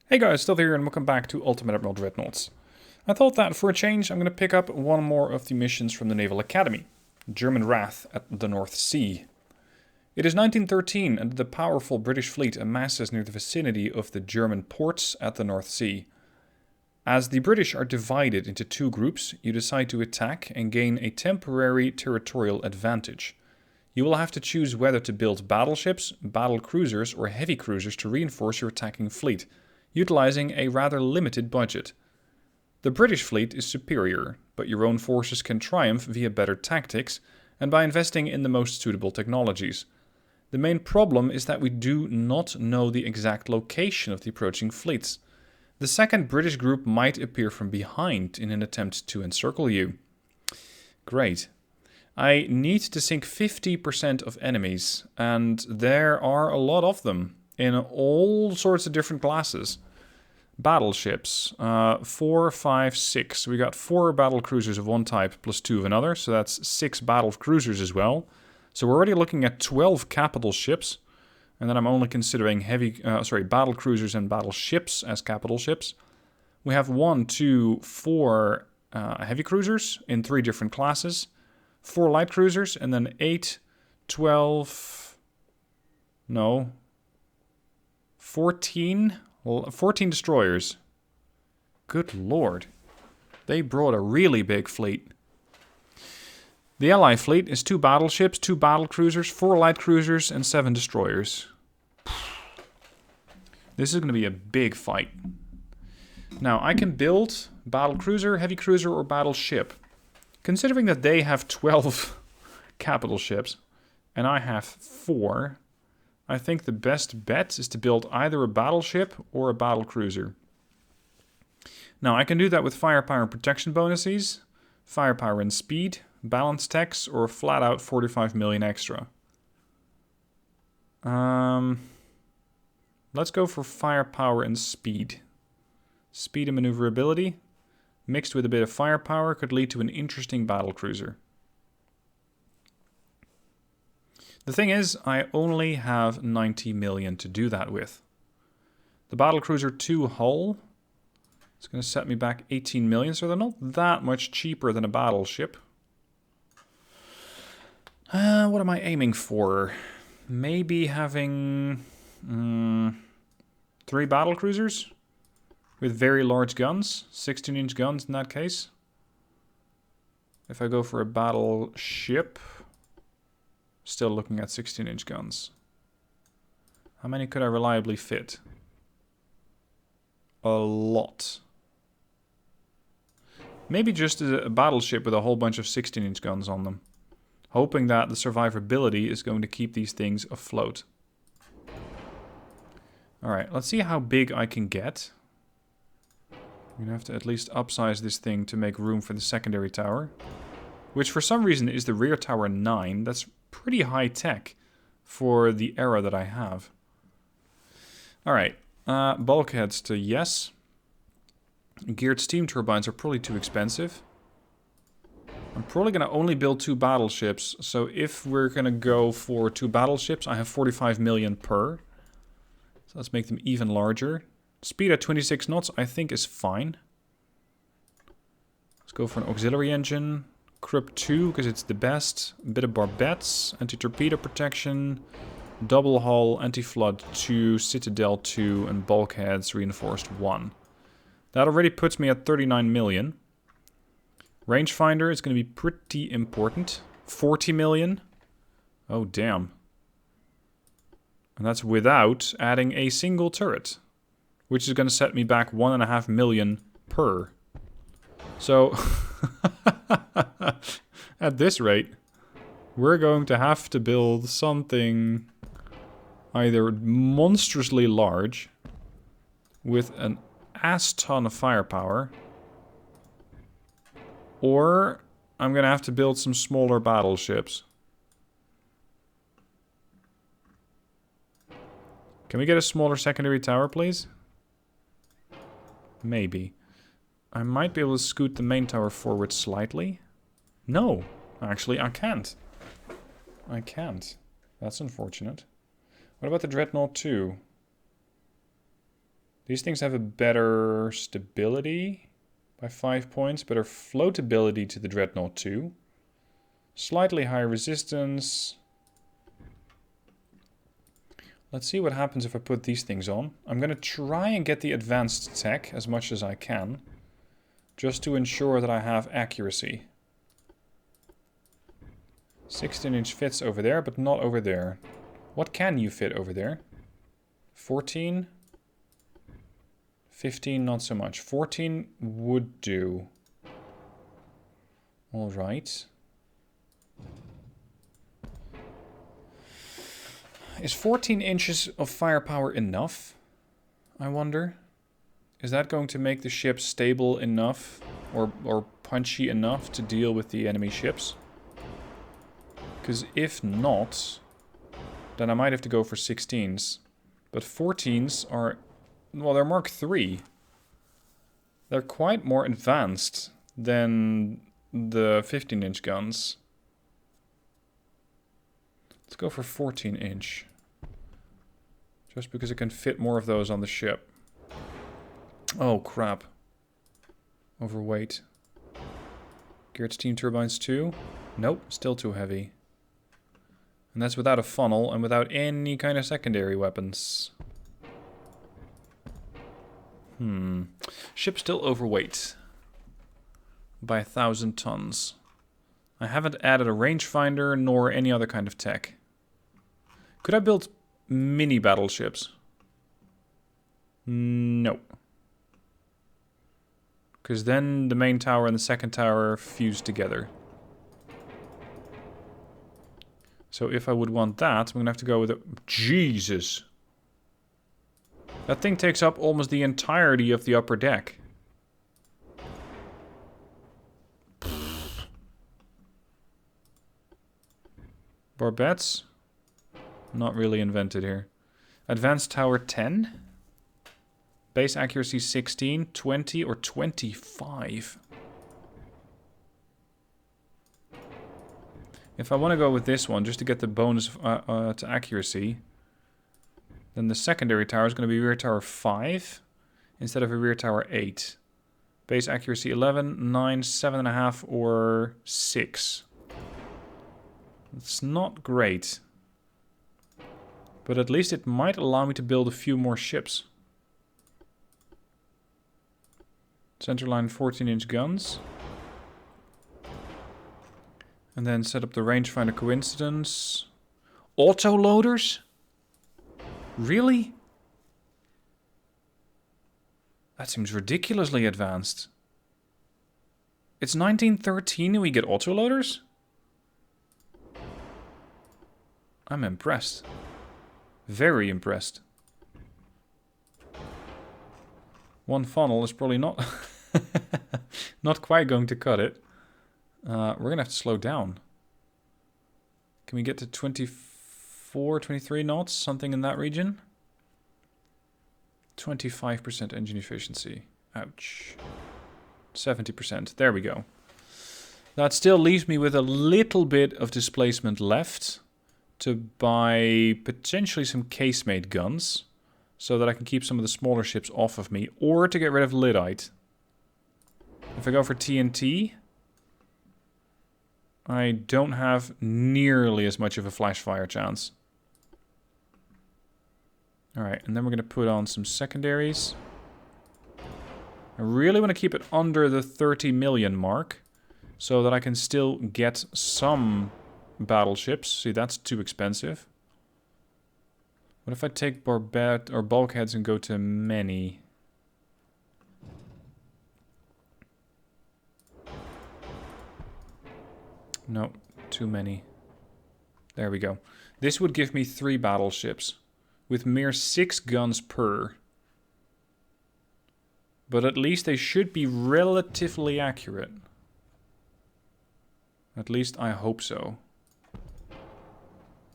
Hey guys, still here and welcome back to Ultimate Admiral Dreadnoughts. I thought that for a change I'm going to pick up one more of the missions from the Naval Academy, German Wrath at the North Sea. It is 1913 and the powerful British fleet amasses near the vicinity of the German ports at the North Sea. As the British are divided into two groups, you decide to attack and gain a temporary territorial advantage. You will have to choose whether to build battleships, battle cruisers or heavy cruisers to reinforce your attacking fleet, utilizing a rather limited budget. The British fleet is superior, but your own forces can triumph via better tactics and by investing in the most suitable technologies. The main problem is that we do not know the exact location of the approaching fleets. The second British group might appear from behind in an attempt to encircle you. Great. I need to sink 50% of enemies, and there are a lot of them in all sorts of different classes. Battleships, 4, 5, 6. We got 4 battle cruisers of one type plus 2 of another, so that's 6 battle cruisers as well. So we're already looking at 12 capital ships, and then I'm only considering battle cruisers and battleships as capital ships. We have 1, 2, 4 heavy cruisers in 3 different classes, 4 light cruisers, and then 8, 12, no, 14 destroyers. Good lord. They brought a really big fleet. The Allied fleet is 2 battleships, 2 battle cruisers, 4 light cruisers, and 7 destroyers. This is going to be a big fight. Now, I can build battle cruiser, heavy cruiser, or battleship. Considering that they have 12 capital ships, and I have 4... I think the best bet is to build either a battleship or a battle cruiser. Now, I can do that with firepower and protection bonuses, firepower and speed, balance techs, or flat out 45 million extra. Let's go for firepower and speed. Speed and maneuverability, mixed with a bit of firepower, could lead to an interesting battle cruiser. The thing is, I only have 90 million to do that with. The Battlecruiser 2 hull is going to set me back 18 million, so they're not that much cheaper than a battleship. What am I aiming for? Maybe having 3 battlecruisers with very large guns, 16-inch guns in that case. If I go for a battleship... Still looking at 16-inch guns. How many could I reliably fit? A lot. Maybe just a battleship with a whole bunch of 16-inch guns on them. Hoping that the survivability is going to keep these things afloat. Alright, let's see how big I can get. I'm going to have to at least upsize this thing to make room for the secondary tower. Which for some reason is the rear tower 9. That's pretty high tech for the era that I have. Alright, bulkheads to yes. Geared steam turbines are probably too expensive. I'm probably going to only build 2 battleships, so if we're going to go for 2 battleships, I have 45 million per. So let's make them even larger. Speed at 26 knots I think is fine. Let's go for an auxiliary engine. Krupp 2, because it's the best. A bit of barbettes, anti-torpedo protection, double hull, anti-flood 2, citadel 2, and bulkheads reinforced 1. That already puts me at 39 million. Rangefinder is going to be pretty important. 40 million. Oh, damn. And that's without adding a single turret, which is going to set me back 1.5 million per. So... At this rate, we're going to have to build something either monstrously large with an ass ton of firepower, or I'm going to have to build some smaller battleships. Can we get a smaller secondary tower, please? Maybe. I might be able to scoot the main tower forward slightly. No, actually I can't. I can't. That's unfortunate. What about the Dreadnought 2? These things have a better stability by 5 points, better floatability to the Dreadnought 2. Slightly higher resistance. Let's see what happens if I put these things on. I'm going to try and get the advanced tech as much as I can, just to ensure that I have accuracy. 16-inch fits over there, but not over there. What can you fit over there? 14? 15, not so much. 14 would do. Alright. Is 14 inches of firepower enough? I wonder. Is that going to make the ship stable enough or punchy enough to deal with the enemy ships? Because if not, then I might have to go for 16s. But 14s are, well, they're Mark III. They're quite more advanced than the 15-inch guns. Let's go for 14-inch. Just because I can fit more of those on the ship. Oh, crap. Overweight. Geared steam turbines too? Nope, still too heavy. And that's without a funnel and without any kind of secondary weapons. Ship still overweight. By 1,000 tons. I haven't added a rangefinder nor any other kind of tech. Could I build mini battleships? No. Because then the main tower and the second tower fuse together. So if I would want that, I'm going to have to go with a... Jesus! That thing takes up almost the entirety of the upper deck. Barbettes? Not really invented here. Advanced Tower 10? Base accuracy 16, 20, or 25? If I want to go with this one, just to get the bonus to accuracy, then the secondary tower is going to be rear tower 5 instead of a rear tower 8. Base accuracy 11, 9, 7.5, or 6. It's not great. But at least it might allow me to build a few more ships. Centerline 14-inch guns. And then set up the rangefinder coincidence. Auto-loaders? Really? That seems ridiculously advanced. It's 1913 and we get auto-loaders? I'm impressed. Very impressed. One funnel is probably not not quite going to cut it. We're going to have to slow down. Can we get to 24, 23 knots? Something in that region? 25% engine efficiency. Ouch. 70%. There we go. That still leaves me with a little bit of displacement left to buy potentially some casemate guns so that I can keep some of the smaller ships off of me, or to get rid of Lyddite. If I go for TNT, I don't have nearly as much of a flash fire chance. Alright, and then we're going to put on some secondaries. I really want to keep it under the 30 million mark so that I can still get some battleships. See, that's too expensive. What if I take barbette or bulkheads and go to many? No, too many. There we go. This would give me 3 battleships with mere 6 guns per. But at least they should be relatively accurate. At least I hope so.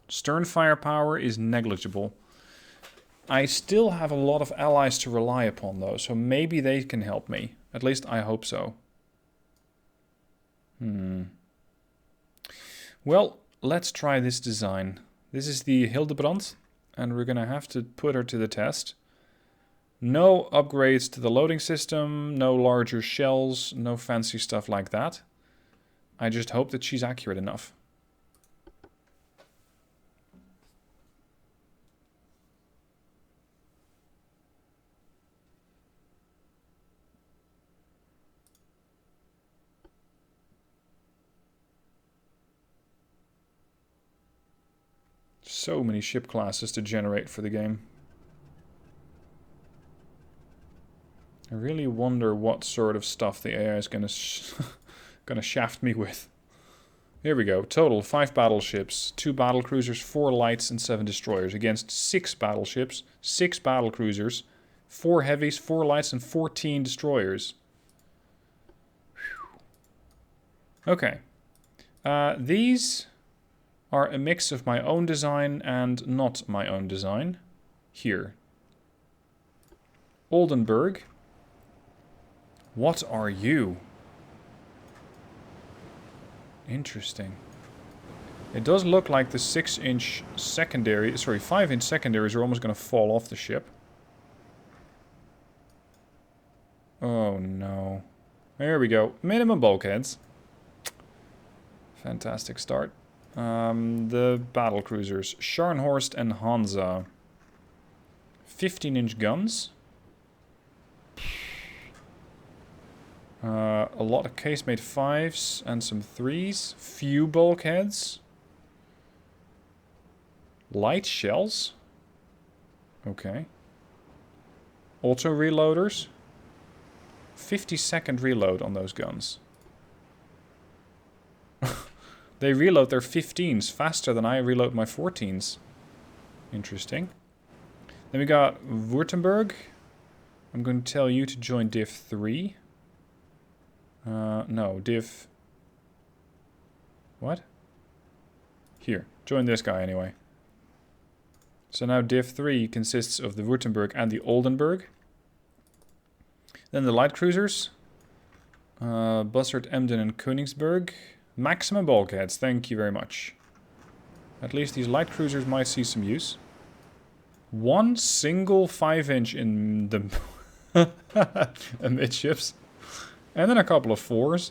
Stern firepower is negligible. I still have a lot of allies to rely upon though, so maybe they can help me. At least I hope so. Well, let's try this design. This is the Hildebrand, and we're gonna have to put her to the test. No upgrades to the loading system, no larger shells, no fancy stuff like that. I just hope that she's accurate enough. So many ship classes to generate for the game. I really wonder what sort of stuff the AI is gonna shaft me with. Here we go. Total 5 battleships, 2 battlecruisers, 4 lights, and 7 destroyers against 6 battleships, 6 battlecruisers, 4 heavies, 4 lights, and 14 destroyers. Whew. Okay. These are a mix of my own design and not my own design. Here. Oldenburg. What are you? Interesting. It does look like the 6-inch secondary, sorry, 5-inch secondaries are almost going to fall off the ship. Oh no. There we go. Minimum bulkheads. Fantastic start. The battle cruisers, Scharnhorst and Hansa. 15-inch guns. A lot of casemate 5s and some 3s. Few bulkheads. Light shells. Okay. Auto reloaders. 50-second reload on those guns. They reload their 15s faster than I reload my 14s. Interesting. Then we got Württemberg. I'm going to tell you to join Div 3. No, Div... What? Here, join this guy anyway. So now Div 3 consists of the Württemberg and the Oldenburg. Then the light cruisers. Bussard, Emden and Königsberg. Maximum bulkheads, thank you very much. At least these light cruisers might see some use. One single 5-inch in the amidships. And then a couple of 4s.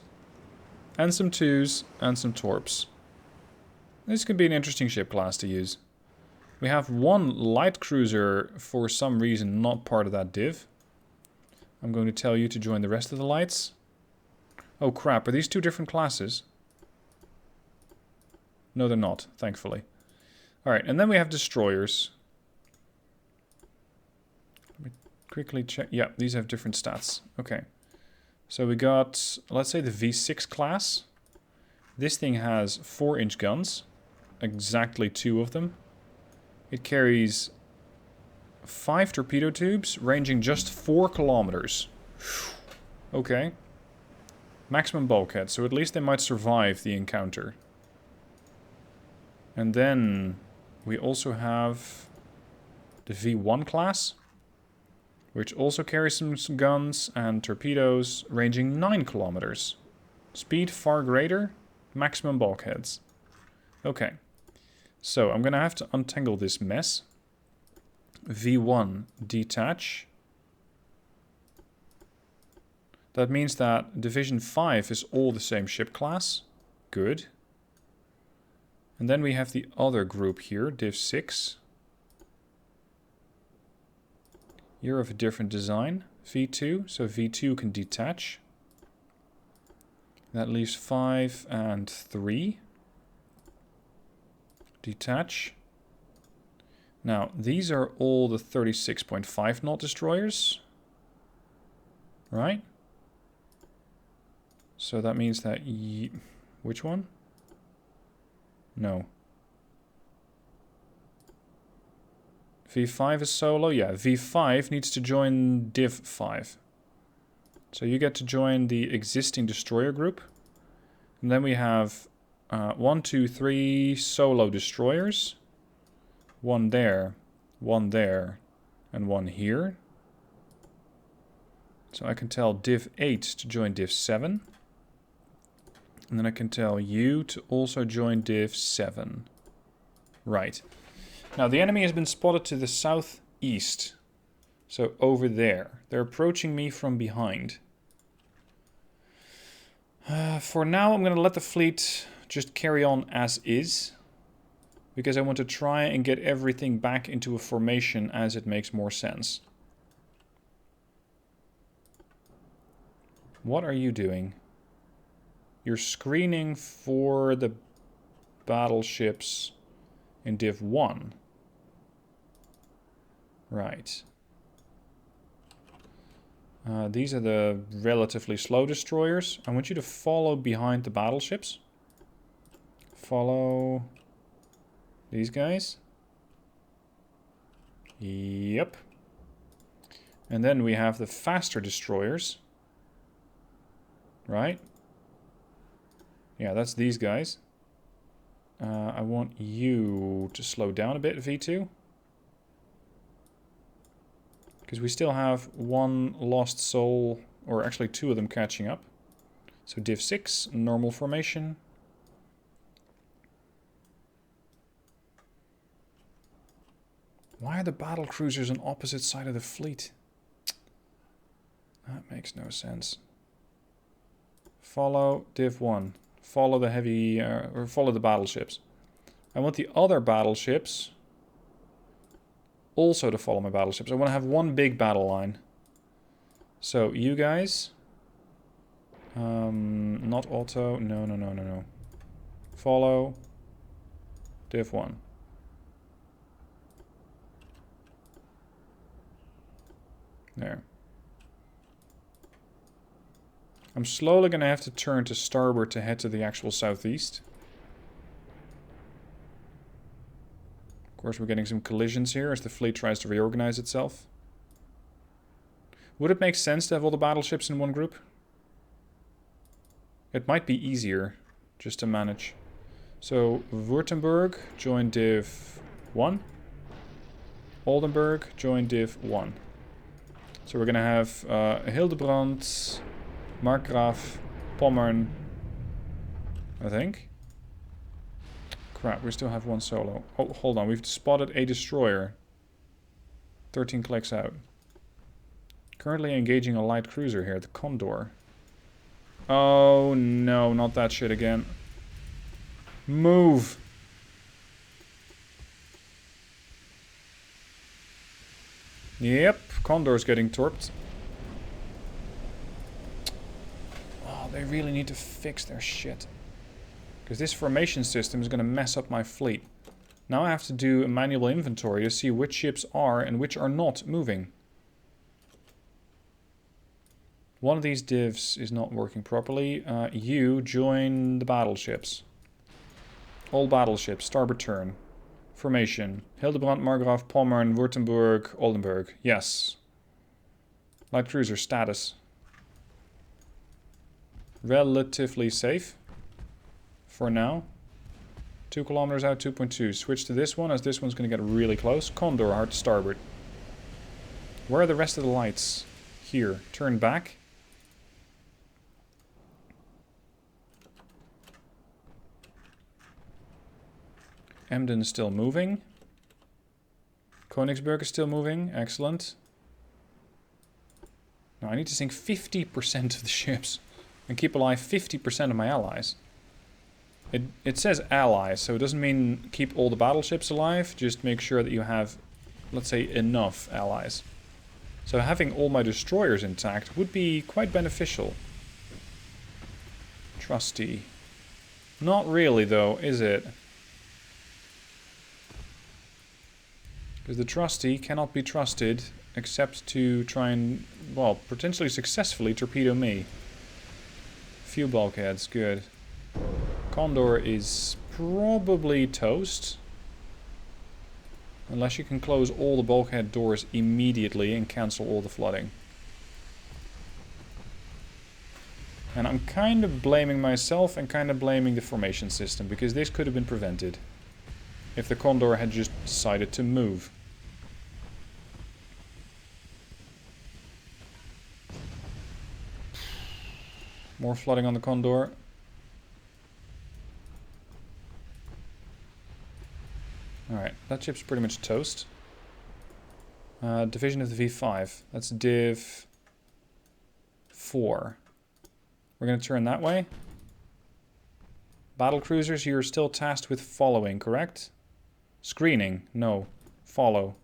And some 2s and some torps. This could be an interesting ship class to use. We have one light cruiser for some reason not part of that div. I'm going to tell you to join the rest of the lights. Oh crap, are these 2 different classes? No, they're not, thankfully. Alright, and then we have destroyers. Let me quickly check. Yeah, these have different stats. Okay. So we got, let's say, the V6 class. This thing has 4-inch guns. Exactly 2 of them. It carries 5 torpedo tubes, ranging just 4 kilometers. Okay. Maximum bulkhead, so at least they might survive the encounter. And then we also have the V1 class, which also carries some guns and torpedoes ranging 9 kilometers. Speed far greater, maximum bulkheads. Okay, so I'm going to have to untangle this mess. V1 detach. That means that Division 5 is all the same ship class. Good. And then we have the other group here, Div 6. You're of a different design, V2, so V2 can detach. That leaves 5 and 3. Detach. Now, these are all the 36.5 knot destroyers. Right? So that means that... which one? No. V5 is solo? Yeah, V5 needs to join Div 5. So you get to join the existing destroyer group. And then we have 1, 2, 3 solo destroyers. 1 there, and 1 here. So I can tell Div 8 to join Div 7. And then I can tell you to also join Div 7. Right. Now the enemy has been spotted to the southeast. So over there. They're approaching me from behind. For now, I'm going to let the fleet just carry on as is. Because I want to try and get everything back into a formation as it makes more sense. What are you doing? You're screening for the battleships in Div 1. Right. These are the relatively slow destroyers. I want you to follow behind the battleships. Follow these guys. Yep. And then we have the faster destroyers. Right? Yeah, that's these guys. I want you to slow down a bit, V2. Because we still have one lost soul, or actually two of them catching up. So Div 6, normal formation. Why are the battle cruisers on opposite side of the fleet? That makes no sense. Follow Div 1. Follow the heavy, or follow the battleships. I want the other battleships also to follow my battleships. I want to have one big battle line. So you guys, not auto. No. Follow Div 1. There. I'm slowly going to have to turn to starboard to head to the actual southeast. Of course, we're getting some collisions here as the fleet tries to reorganize itself. Would it make sense to have all the battleships in one group? It might be easier just to manage. So, Württemberg, join Div 1. Oldenburg, join Div 1. So we're going to have Hildebrand, Markgraf, Pommern, I think. Crap, we still have one solo. Oh, hold on, we've spotted a destroyer. 13 clicks out. Currently engaging a light cruiser here, the Condor. Oh no, not that shit again. Move! Yep, Condor's getting torped. Oh, they really need to fix their shit. Because this formation system is going to mess up my fleet. Now I have to do a manual inventory to see which ships are and which are not moving. One of these divs is not working properly. You join the battleships. All battleships, starboard turn. Formation. Hildebrand, Markgraf, Pommern, Württemberg, Oldenburg. Yes. Light cruiser status. Relatively safe. For now. 2 kilometers out, 2.2. Switch to this one as this one's going to get really close. Condor, hard to starboard. Where are the rest of the lights? Here. Turn back. Emden is still moving. Königsberg is still moving. Excellent. Now I need to sink 50% of the ships and keep alive 50% of my allies. It says allies, so it doesn't mean keep all the battleships alive. Just make sure that you have, let's say, enough allies. So having all my destroyers intact would be quite beneficial. Trusty. Not really, though, is it? Because the trusty cannot be trusted except to try and, well, potentially successfully torpedo me. Few bulkheads, good. Condor is probably toast. Unless you can close all the bulkhead doors immediately and cancel all the flooding. And I'm kind of blaming myself and kind of blaming the formation system, because this could have been prevented if the Condor had just decided to move. More flooding on the Condor. Alright, that ship's pretty much toast. Division of the V5. That's Div 4. We're going to turn that way. Battle cruisers, you're still tasked with following, correct? Screening. No. Follow.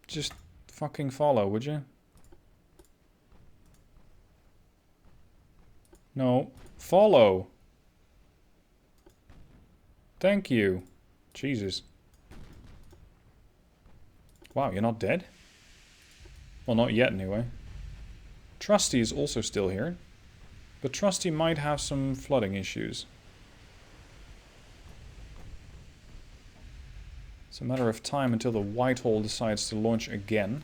Just fucking follow, would you? No. Follow. Thank you. Jesus. Wow, you're not dead? Well, not yet anyway. Trusty is also still here. But Trusty might have some flooding issues. It's a matter of time until the Whitehall decides to launch again.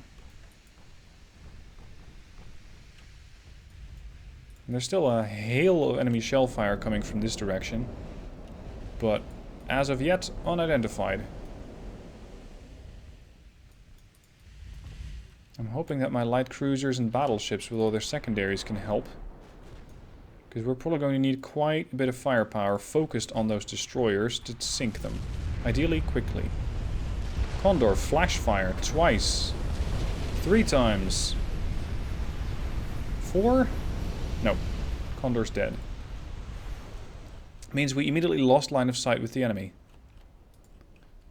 And there's still a hail of enemy shellfire coming from this direction. But as of yet, unidentified. I'm hoping that my light cruisers and battleships with all their secondaries can help. Because we're probably going to need quite a bit of firepower focused on those destroyers to sink them. Ideally, quickly. Condor, flash fire, twice. 3 times. 4? No. Condor's dead. Means we immediately lost line of sight with the enemy.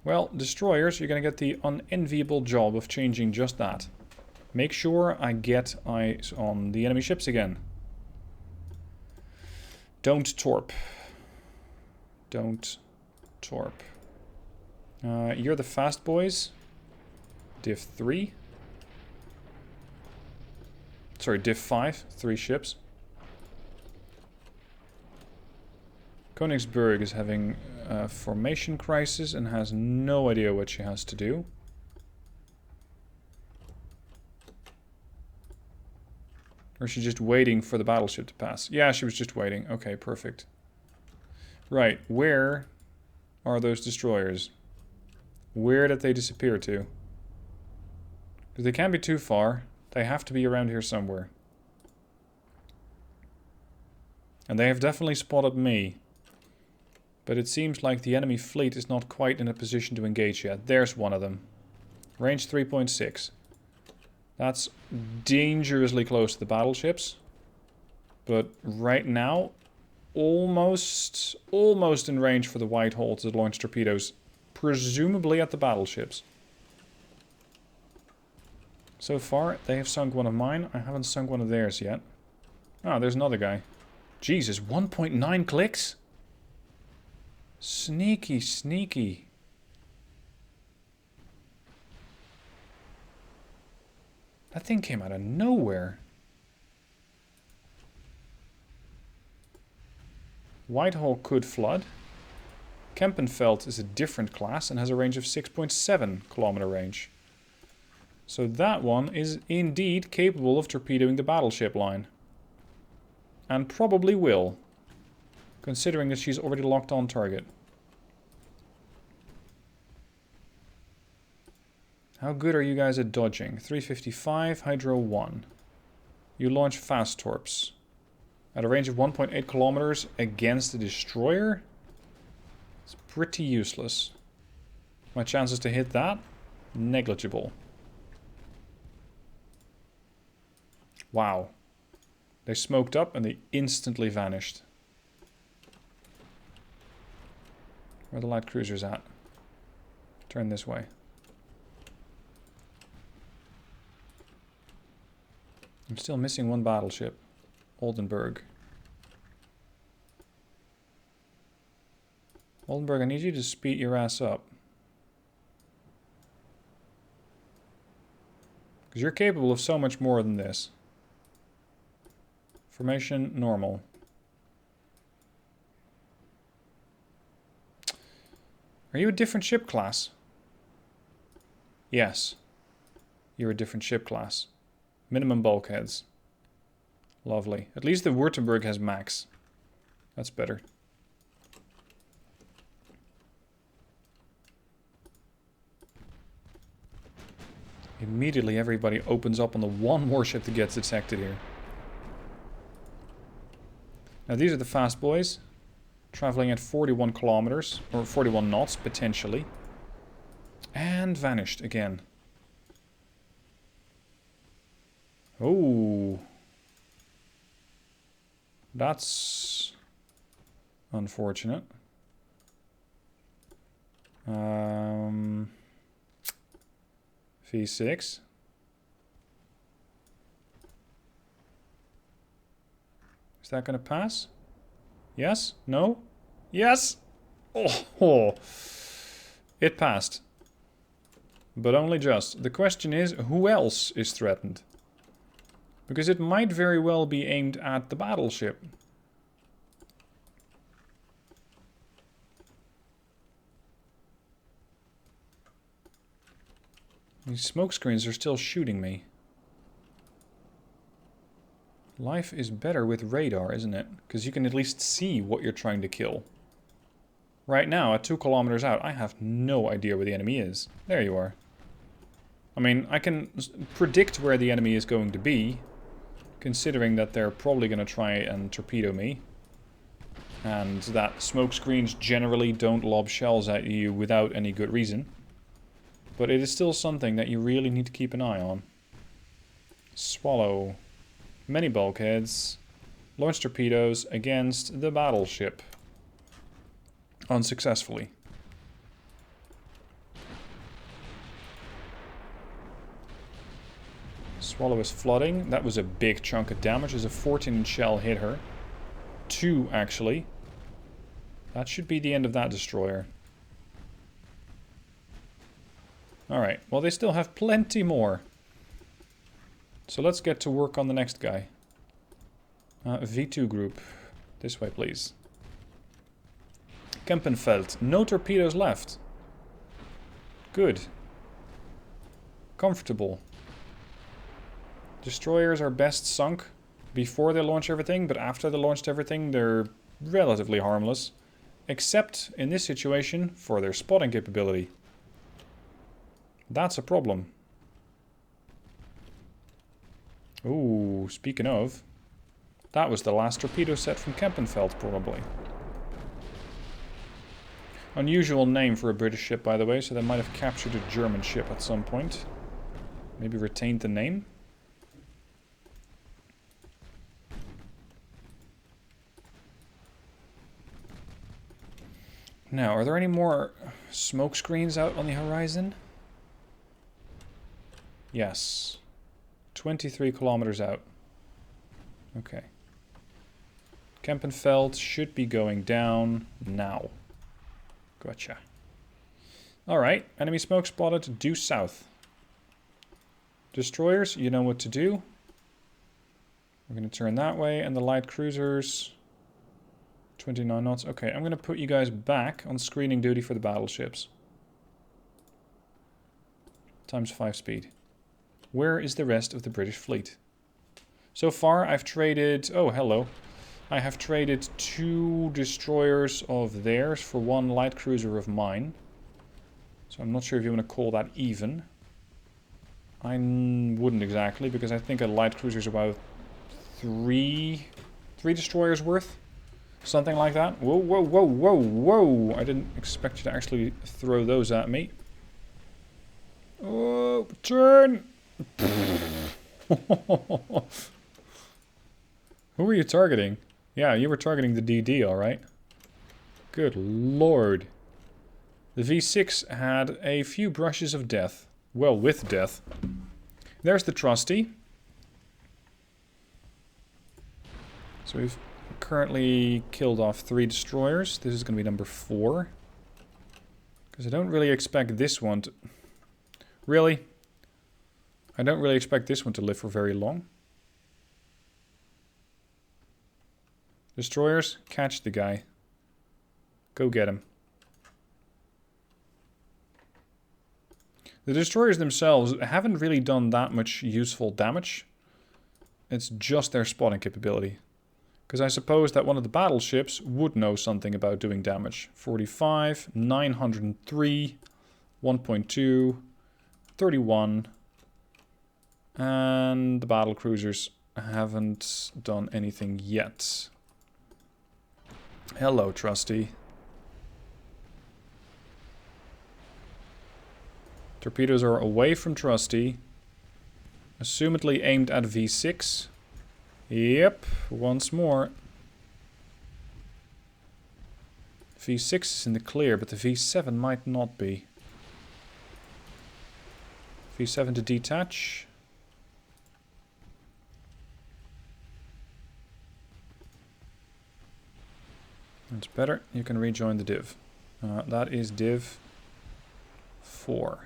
Well, destroyers, you're going to get the unenviable job of changing just that. Make sure I get eyes on the enemy ships again. Don't torp. Don't torp. You're the fast boys. Div 3. Sorry, Div 5. 3 ships. Königsberg is having a formation crisis and has no idea what she has to do. Or is she just waiting for the battleship to pass? Yeah, she was just waiting. Okay, perfect. Right, where are those destroyers? Where did they disappear to? Because they can't be too far. They have to be around here somewhere. And they have definitely spotted me. But it seems like the enemy fleet is not quite in a position to engage yet. There's one of them. Range 3.6. That's dangerously close to the battleships. But right now, almost in range for the Whitehall to launch torpedoes. Presumably at the battleships. So far, they have sunk one of mine. I haven't sunk one of theirs yet. Ah, there's another guy. Jesus, 1.9 clicks? Sneaky, sneaky. That thing came out of nowhere. Whitehall could flood. Kempenfeld is a different class and has a range of 6.7 kilometer range. So that one is indeed capable of torpedoing the battleship line. And probably will. Considering that she's already locked on target. How good are you guys at dodging? 355, Hydro 1. You launch fast torps. At a range of 1.8 kilometers against the destroyer? It's pretty useless. My chances to hit that? Negligible. Wow. They smoked up and they instantly vanished. Where are the light cruisers at? Turn this way. I'm still missing one battleship. Oldenburg. Oldenburg, I need you to speed your ass up. Because you're capable of so much more than this. Formation normal. Are you a different ship class? Yes. You're a different ship class. Minimum bulkheads. Lovely. At least the Württemberg has max. That's better. Immediately everybody opens up on the one warship that gets detected here. Now these are the fast boys. Traveling at 41 kilometers, or 41 knots, potentially. And vanished again. Oh. That's unfortunate. V6. Is that going to pass? Yes? No? Yes! Oh, it passed. But only just. The question is, who else is threatened? Because it might very well be aimed at the battleship. These smoke screens are still shooting me. Life is better with radar, isn't it? Because you can at least see what you're trying to kill. Right now, at 2 kilometers out, I have no idea where the enemy is. There you are. I mean, I can predict where the enemy is going to be, considering that they're probably going to try and torpedo me. And that smoke screens generally don't lob shells at you without any good reason. But it is still something that you really need to keep an eye on. Swallow. Many bulkheads. Launch torpedoes against the battleship. Unsuccessfully. Swallow is flooding. That was a big chunk of damage as a 14-inch shell hit her. 2, actually. That should be the end of that destroyer. Alright, well they still have plenty more. So let's get to work on the next guy. V2 group. This way, please. Kempenfeld. No torpedoes left. Good. Comfortable. Destroyers are best sunk before they launch everything, but after they launched everything, they're relatively harmless. Except, in this situation, for their spotting capability. That's a problem. Ooh, speaking of, that was the last torpedo set from Kempenfeld, probably. Unusual name for a British ship, by the way, so they might have captured a German ship at some point. Maybe retained the name. Now, are there any more smoke screens out on the horizon? Yes. 23 kilometers out. Okay. Kempenfeld should be going down now. Gotcha. Alright, enemy smoke spotted due south. Destroyers, you know what to do. We're going to turn that way, and the light cruisers... 29 knots. Okay, I'm going to put you guys back on screening duty for the battleships. Times 5 speed. Where is the rest of the British fleet? So far, I've traded... Oh, hello. I have traded 2 destroyers of theirs for 1 light cruiser of mine. So I'm not sure if you want to call that even. I wouldn't exactly, because I think a light cruiser is about 3 destroyers worth. Something like that. Whoa, whoa, whoa, whoa, whoa! I didn't expect you to actually throw those at me. Oh, turn! Who were you targeting? Yeah, you were targeting the DD, alright. Good lord. The V6 had a few brushes of death. Well, with death. There's the trusty. So we've currently killed off 3 destroyers. This is going to be number 4. Because I don't really expect this one to... Really? I don't really expect this one to live for very long. Destroyers, catch the guy. Go get him. The destroyers themselves haven't really done that much useful damage. It's just their spotting capability. Because I suppose that one of the battleships would know something about doing damage. 45, 903, 1.2, 31. And the battle cruisers haven't done anything yet. Hello, Trusty. Torpedoes are away from Trusty. Assumedly aimed at V6. Yep, once more. V6 is in the clear, but the V7 might not be. V7 to detach. That's better. You can rejoin the div. That is div 4.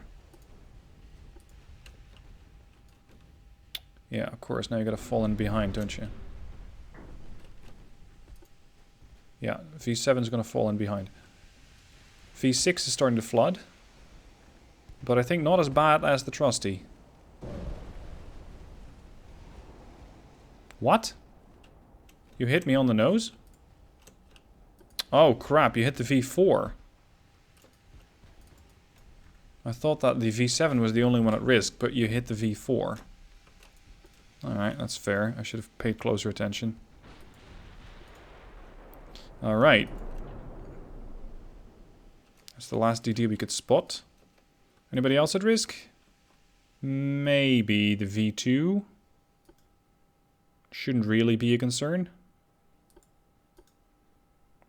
Yeah, of course. Now you gotta fall in behind, don't you? Yeah, V7 is gonna fall in behind. V6 is starting to flood. But I think not as bad as the Trusty. What? You hit me on the nose? Oh crap, you hit the V4. I thought that the V7 was the only one at risk, but you hit the V4. Alright, that's fair. I should have paid closer attention. Alright. That's the last DD we could spot. Anybody else at risk? Maybe the V2. Shouldn't really be a concern.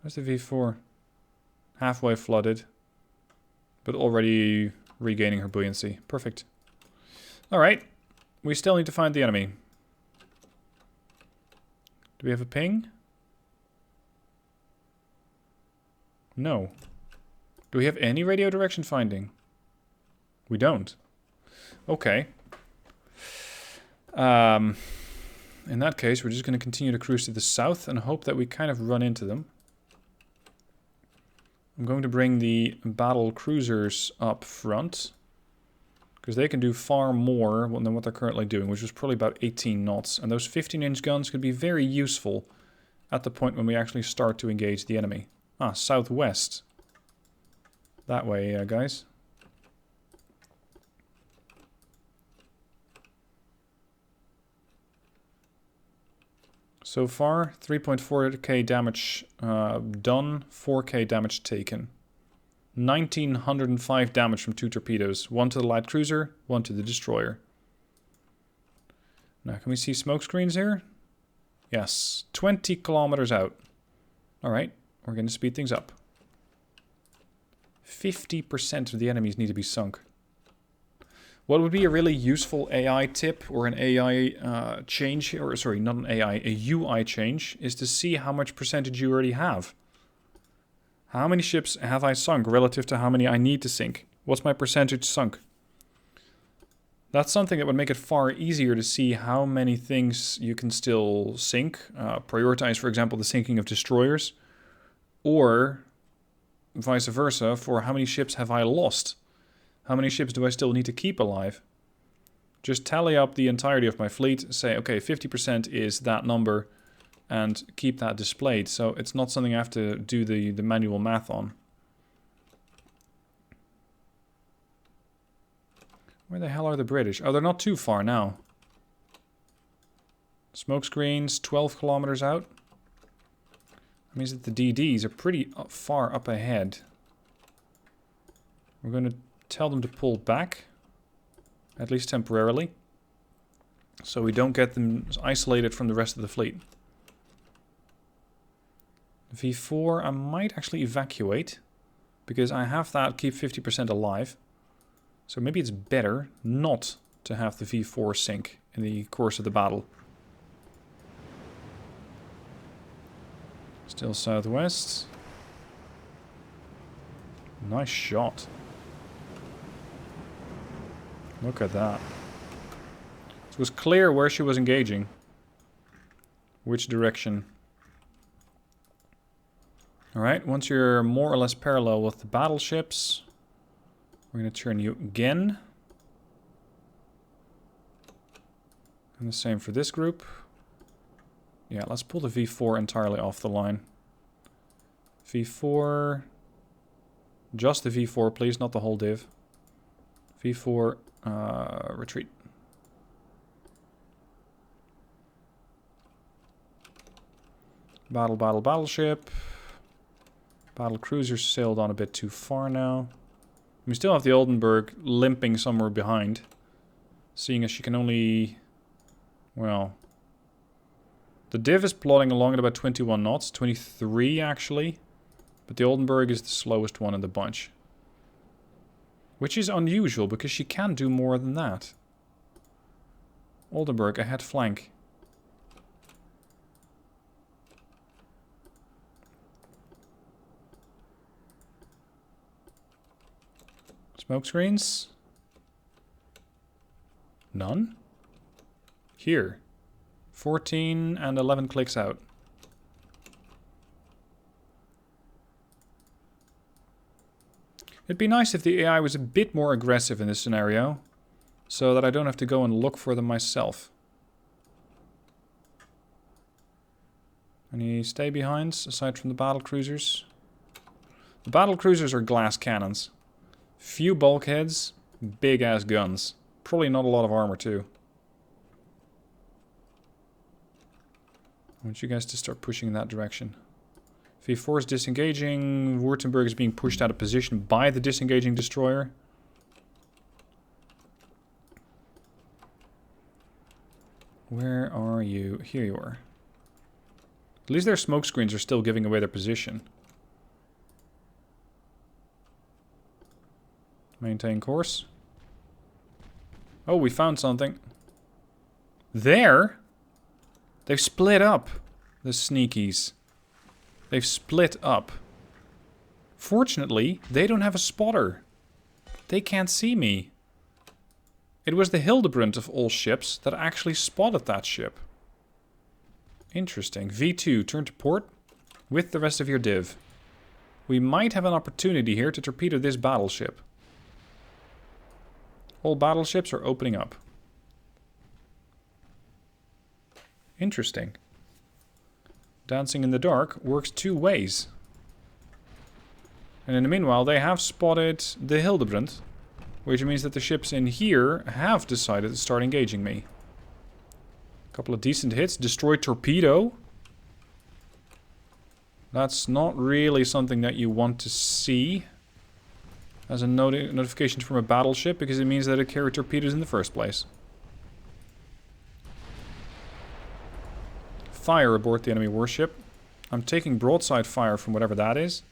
Where's the V4? Halfway flooded. But already regaining her buoyancy. Perfect. Alright. We still need to find the enemy. Do we have a ping? No. Do we have any radio direction finding? We don't. Okay. In that case, we're just going to continue to cruise to the south and hope that we kind of run into them. I'm going to bring the battle cruisers up front. Because they can do far more than what they're currently doing, which is probably about 18 knots. And those 15-inch guns could be very useful at the point when we actually start to engage the enemy. Ah, southwest. That way, guys. So far, 3.4k damage done, 4k damage taken. 1905 damage from 2 torpedoes. 1 to the light cruiser, 1 to the destroyer. Now, can we see smoke screens here? Yes, 20 kilometers out. Alright, we're going to speed things up. 50% of the enemies need to be sunk. What would be a really useful AI tip or an AI change, or sorry, not an AI, a UI change, is to see how much percentage you already have. How many ships have I sunk relative to how many I need to sink? What's my percentage sunk? That's something that would make it far easier to see how many things you can still sink. Prioritize, for example, the sinking of destroyers. Or vice versa, for how many ships have I lost? How many ships do I still need to keep alive? Just tally up the entirety of my fleet. Say, okay, 50% is that number. And keep that displayed, so it's not something I have to do the manual math on. Where the hell are the British? Oh, they're not too far now. Smoke screens, 12 kilometers out. That means that the DDs are pretty far up ahead. We're going to tell them to pull back, at least temporarily, so we don't get them isolated from the rest of the fleet. V4, I might actually evacuate, because I have that keep 50% alive. So maybe it's better not to have the V4 sink in the course of the battle. Still southwest. Nice shot. Look at that. It was clear where she was engaging. Which direction. Alright, once you're more or less parallel with the battleships, we're going to turn you again. And the same for this group. Yeah, let's pull the V4 entirely off the line. V4... Just the V4, please, not the whole div. V4, retreat. Battleship. Battle cruisers sailed on a bit too far now. We still have the Oldenburg limping somewhere behind. Seeing as she can only... Well... The Div is plodding along at about 21 knots. 23 actually. But the Oldenburg is the slowest one in the bunch. Which is unusual because she can do more than that. Oldenburg, ahead flank. Smoke screens? None? Here. 14 and 11 clicks out. It'd be nice if the AI was a bit more aggressive in this scenario, so that I don't have to go and look for them myself. Any stay-behinds aside from the battle cruisers? The battle cruisers are glass cannons. Few bulkheads, big-ass guns. Probably not a lot of armor, too. I want you guys to start pushing in that direction. V4 is disengaging. Württemberg is being pushed out of position by the disengaging destroyer. Where are you? Here you are. At least their smoke screens are still giving away their position. Maintain course. Oh, we found something. There? They've split up. The sneakies. They've split up. Fortunately, they don't have a spotter. They can't see me. It was the Hildebrand of all ships that actually spotted that ship. Interesting. V2, turn to port with the rest of your div. We might have an opportunity here to torpedo this battleship. All battleships are opening up. Interesting. Dancing in the dark works two ways. And in the meanwhile, they have spotted the Hildebrand, which means that the ships in here have decided to start engaging me. A couple of decent hits. Destroyed torpedo. That's not really something that you want to see as a notification from a battleship, because it means that it carried torpedoes in the first place. Fire aboard the enemy warship. I'm taking broadside fire from whatever that is.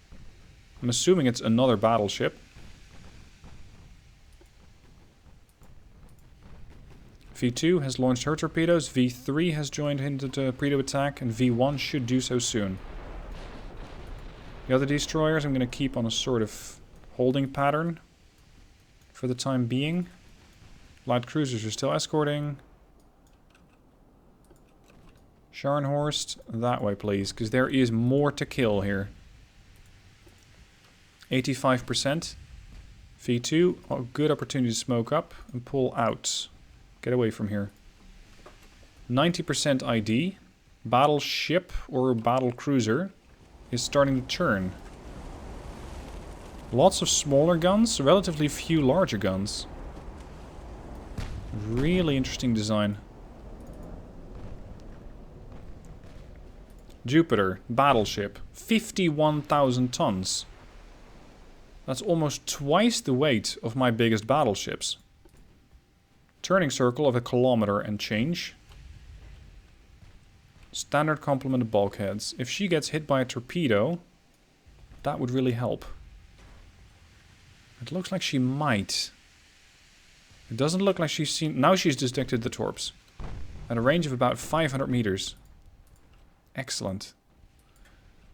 I'm assuming it's another battleship. V2 has launched her torpedoes, V3 has joined into the torpedo attack, and V1 should do so soon. The other destroyers I'm going to keep on a sort of holding pattern for the time being. Light cruisers are still escorting. Scharnhorst, that way please, because there is more to kill here. 85%. V2, a good opportunity to smoke up and pull out. Get away from here. 90% ID. Battleship or battle cruiser is starting to turn. Lots of smaller guns, relatively few larger guns. Really interesting design. Jupiter, battleship, 51,000 tons. That's almost twice the weight of my biggest battleships. Turning circle of 1 kilometer and change. Standard complement of bulkheads. If she gets hit by a torpedo, that would really help. It looks like she might. It doesn't look like she's seen... Now she's detected the torps. At a range of about 500 meters. Excellent.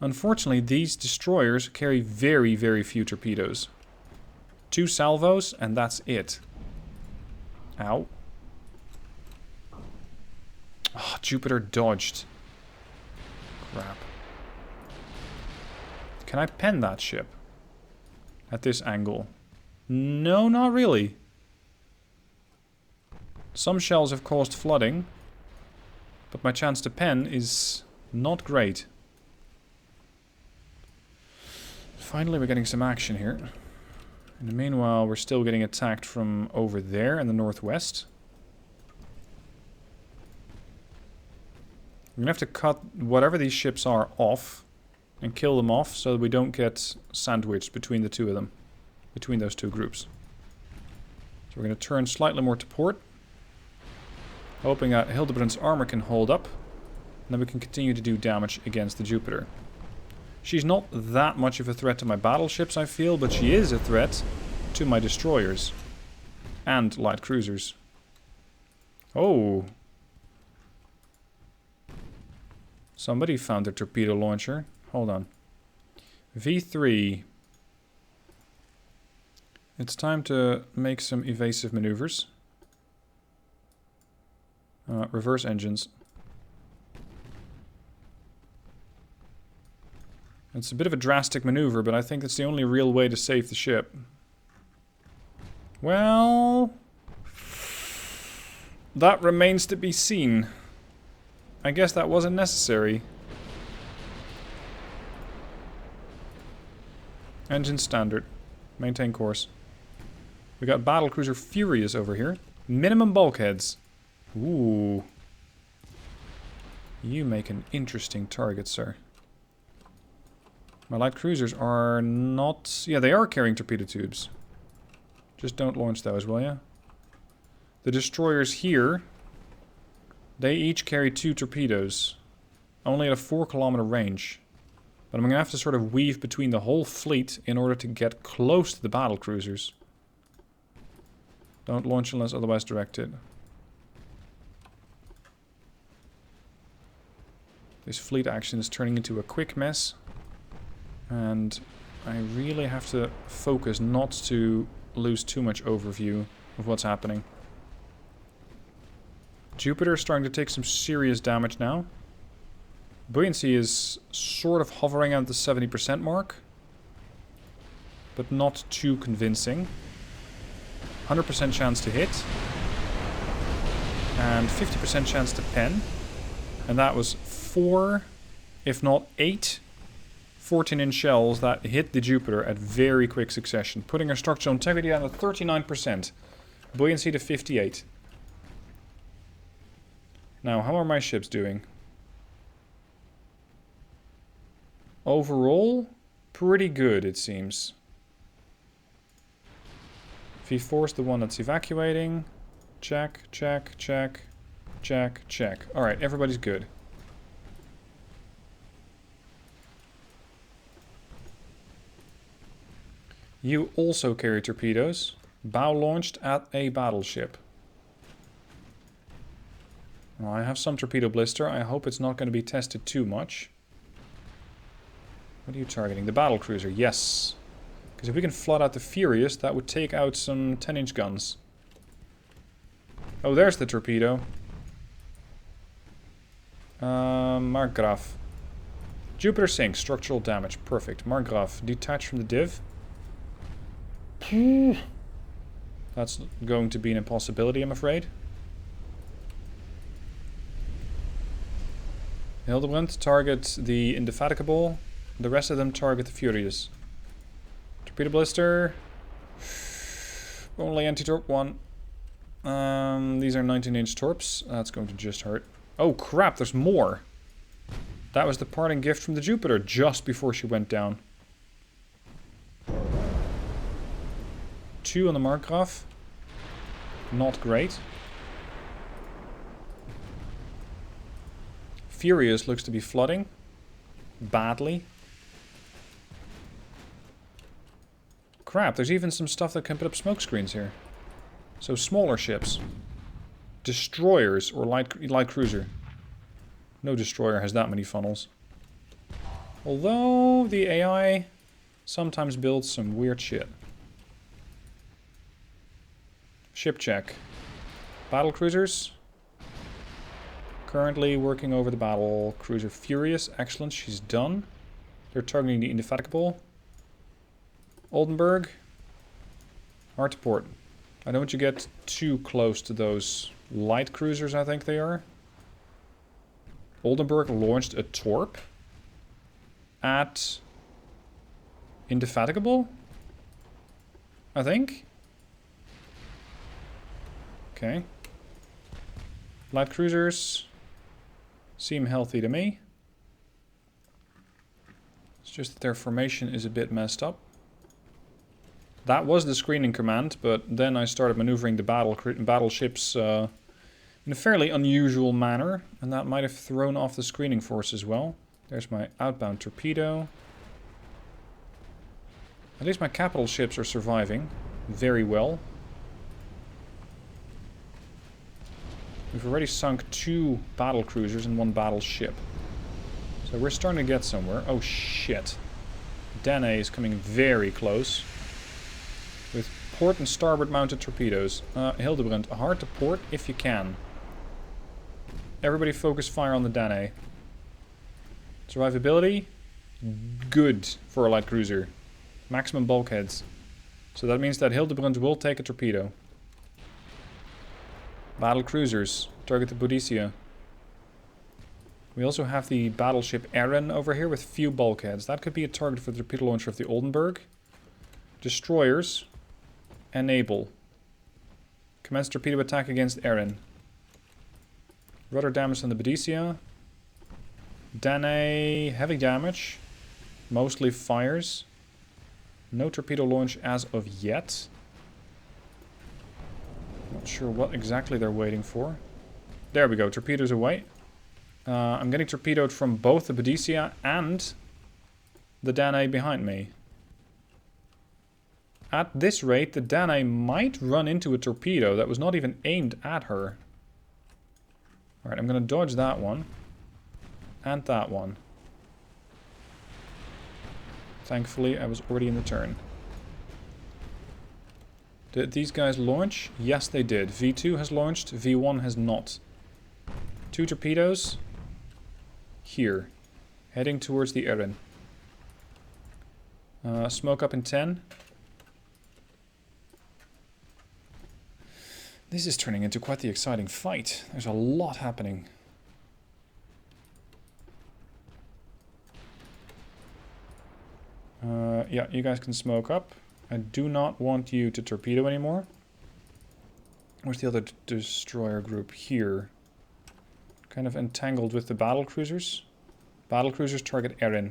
Unfortunately, these destroyers carry very, very few torpedoes. 2 salvos, and that's it. Ow. Oh, Jupiter dodged. Crap. Can I pen that ship? At this angle? No, not really. Some shells have caused flooding, but my chance to pen is not great. Finally, we're getting some action here. In the meanwhile, we're still getting attacked from over there in the northwest. We're gonna have to cut whatever these ships are off and kill them off so that we don't get sandwiched between the two of them. Between those two groups. So we're going to turn slightly more to port. Hoping that Hildebrand's armor can hold up. And then we can continue to do damage against the Jupiter. She's not that much of a threat to my battleships, I feel, but she is a threat to my destroyers. And light cruisers. Oh. Somebody found their torpedo launcher. Hold on. V3. It's time to make some evasive maneuvers. Reverse engines. It's a bit of a drastic maneuver, but I think that's the only real way to save the ship. Well, that remains to be seen. I guess that wasn't necessary. Engine standard. Maintain course. We got Battlecruiser Furious over here. Minimum bulkheads. Ooh. You make an interesting target, sir. My light cruisers are not... Yeah, they are carrying torpedo tubes. Just don't launch those, will ya? The destroyers here... They each carry 2 torpedoes. Only at a 4-kilometer range. But I'm going to have to sort of weave between the whole fleet in order to get close to the battle cruisers. Don't launch unless otherwise directed. This fleet action is turning into a quick mess. And I really have to focus not to lose too much overview of what's happening. Jupiter is starting to take some serious damage now. Buoyancy is sort of hovering at the 70% mark. But not too convincing. 100% chance to hit. And 50% chance to pen. And that was 4, if not 8, 14-inch shells that hit the Jupiter at very quick succession. Putting our structural integrity down to 39%. Buoyancy to 58. Now, how are my ships doing? Overall, pretty good, it seems. V4 is the one that's evacuating. Check, check, check, check, check. Alright, everybody's good. You also carry torpedoes. Bow launched at a battleship. Well, I have some torpedo blister. I hope it's not going to be tested too much. What are you targeting? The battle cruiser, yes. Because if we can flood out the Furious, that would take out some 10-inch guns. Oh, there's the torpedo. Markgraf. Jupiter sinks. Structural damage. Perfect. Markgraf. Detach from the div. That's going to be an impossibility, I'm afraid. Hildebrand, target the Indefatigable. The rest of them target the Furious. Torpedo blister. Only anti-torp 1. These are 19-inch torps. That's going to just hurt. Oh crap, there's more. That was the parting gift from the Jupiter just before she went down. 2 on the Markgraf. Not great. Furious looks to be flooding. Badly. Crap, there's even some stuff that can put up smoke screens here. So smaller ships. Destroyers or light cruiser. No destroyer has that many funnels. Although the AI sometimes builds some weird shit. Ship check. Battle cruisers. Currently working over the battle cruiser Furious. Excellent, she's done. They're targeting the Indefatigable. Oldenburg. Hard to port. I don't want you to get too close to those light cruisers, I think they are. Oldenburg launched a torp at Indefatigable, I think. Okay. Light cruisers seem healthy to me. just that their formation is a bit messed up. That was the screening command, but then I started maneuvering the battleships in a fairly unusual manner, and that might have thrown off the screening force as well. There's my outbound torpedo. At least my capital ships are surviving very well. We've already sunk 2 battle cruisers and 1 battleship. So we're starting to get somewhere. Oh shit. Doney is coming very close. With port and starboard mounted torpedoes. Hildebrand, hard to port if you can. Everybody focus fire on the Doney. Survivability? Good for a light cruiser. Maximum bulkheads. So that means that Hildebrand will take a torpedo. Battle cruisers. Target the Boudicca. We also have the battleship Erin over here with few bulkheads. That could be a target for the torpedo launcher of the Oldenburg. Destroyers. Enable. Commence torpedo attack against Erin. Rudder damage on the Boudicca. Doney, heavy damage. Mostly fires. No torpedo launch as of yet. Not sure what exactly they're waiting for. There we go, torpedoes away. I'm getting torpedoed from both the Boudicca and the Doney behind me. At this rate, the Doney might run into a torpedo that was not even aimed at her. Alright, I'm going to dodge that one. And that one. Thankfully, I was already in the turn. Did these guys launch? Yes, they did. V2 has launched, V1 has not. 2 torpedoes. Here. Heading towards the Erin. Smoke up in 10. This is turning into quite the exciting fight. There's a lot happening. Yeah, you guys can smoke up. I do not want you to torpedo anymore. Where's the other destroyer group? Here. Kind of entangled with the battle cruisers. Battle cruisers target Erin.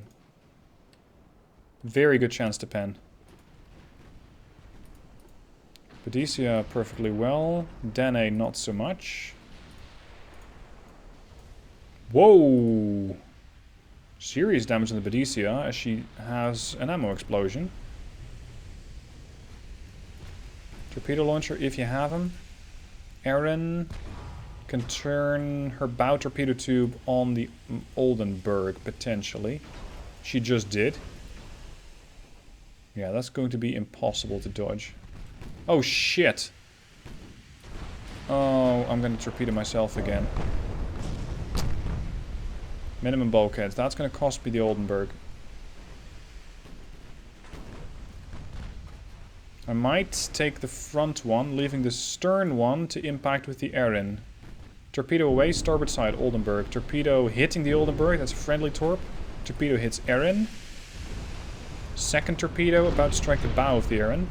Very good chance to pen. Boudicca perfectly well. Doney not so much. Whoa! Serious damage on the Boudicca as she has an ammo explosion. Torpedo launcher if you have them. Erin can turn her bow torpedo tube on the Oldenburg potentially. She just did. Yeah, that's going to be impossible to dodge. Oh shit! Oh, I'm going to torpedo myself again. Minimum bulkheads. That's going to cost me the Oldenburg. I might take the front one, leaving the stern one to impact with the Erin. Torpedo away, starboard side, Oldenburg. Torpedo hitting the Oldenburg, that's a friendly torp. Torpedo hits Erin. Second torpedo about to strike the bow of the Erin.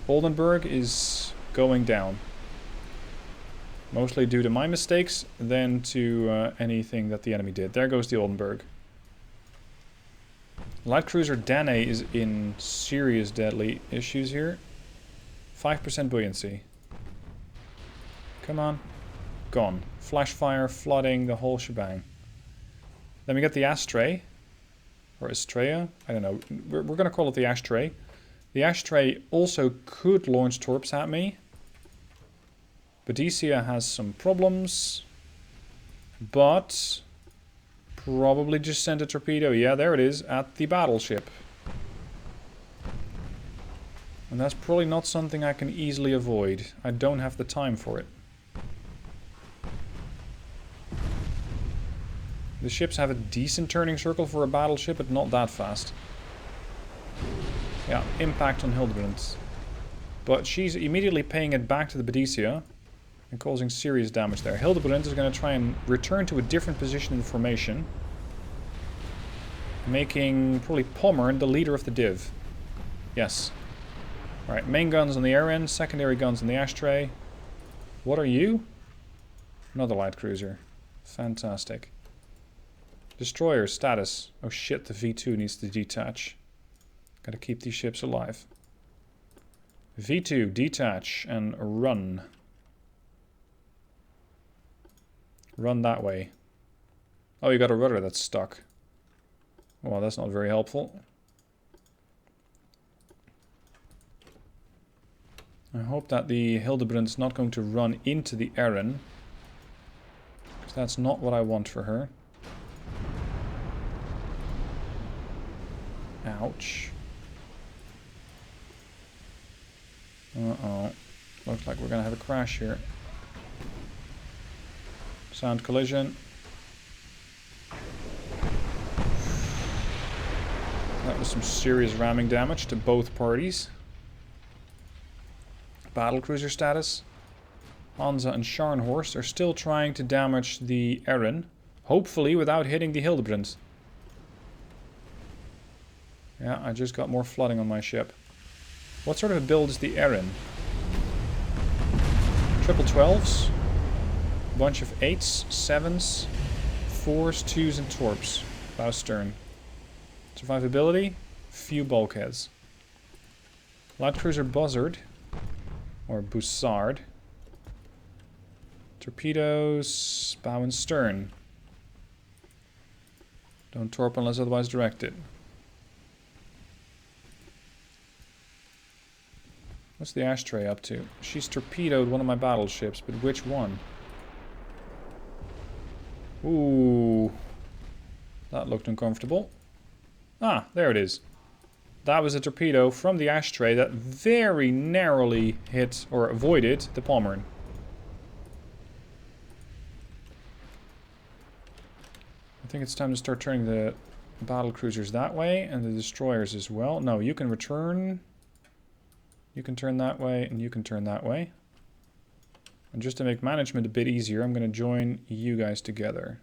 Oldenburg is going down. Mostly due to my mistakes, than to anything that the enemy did. There goes the Oldenburg. Light cruiser Doney is in serious deadly issues here. 5% buoyancy. Come on. Gone. Flash fire, flooding, the whole shebang. Then we get the ashtray. Or Astrea. I don't know. We're going to call it the ashtray. The ashtray also could launch torps at me. Boudicca has some problems. But probably just sent a torpedo. Yeah, there it is. At the battleship. And that's probably not something I can easily avoid. I don't have the time for it. The ships have a decent turning circle for a battleship, but not that fast. Yeah, impact on Hildebrand. But she's immediately paying it back to the Boudicca and causing serious damage there. Hildebrand is going to try and return to a different position in the formation, making probably Pommern the leader of the div. Yes. Alright, main guns on the Erin, secondary guns on the ashtray. What are you? Another light cruiser. Fantastic. Destroyer status. Oh shit, the V2 needs to detach. Gotta keep these ships alive. V2, detach and run. Run that way. Oh, you got a rudder that's stuck. Well, that's not very helpful. I hope that the Hildebrand's not going to run into the Erin. Because that's not what I want for her. Ouch. Uh-oh. Looks like we're gonna have a crash here. Sound collision. That was some serious ramming damage to both parties. Battlecruiser status. Hansa and Scharnhorst are still trying to damage the Erin. Hopefully without hitting the Hildebrand. Yeah, I just got more flooding on my ship. What sort of a build is the Erin? Triple 12s. Bunch of 8s, 7s, 4s, 2s and torps. Bow stern. Survivability? Few bulkheads. Light cruiser Buzzard. Or Bussard. Torpedoes, bow and stern. Don't torp unless otherwise directed. What's the ashtray up to? She's torpedoed one of my battleships, but which one? Ooh. That looked uncomfortable. Ah, there it is. That was a torpedo from the ashtray that very narrowly hit, or avoided, the Pommern. I think it's time to start turning the battle cruisers that way, and the destroyers as well. No, you can return. You can turn that way, and you can turn that way. And just to make management a bit easier, I'm going to join you guys together.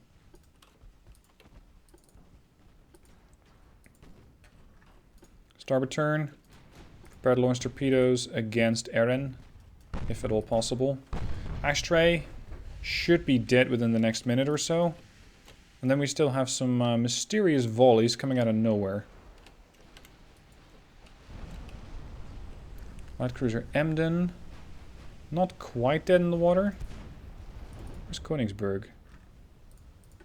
Starboard turn. Prepare to launch torpedoes against Erin, if at all possible. Ashtray should be dead within the next minute or so. And then we still have some mysterious volleys coming out of nowhere. Light cruiser Emden. Not quite dead in the water. Where's Königsberg?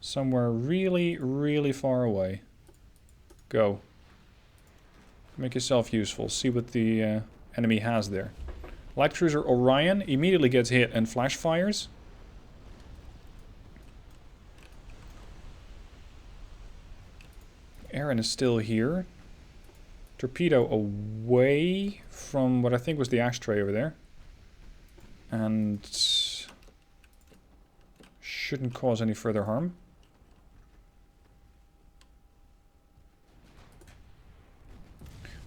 Somewhere really, really far away. Go. Make yourself useful. See what the enemy has there. Light cruiser Orion immediately gets hit and flash fires. Erin is still here. Torpedo away from what I think was the ashtray over there. And shouldn't cause any further harm.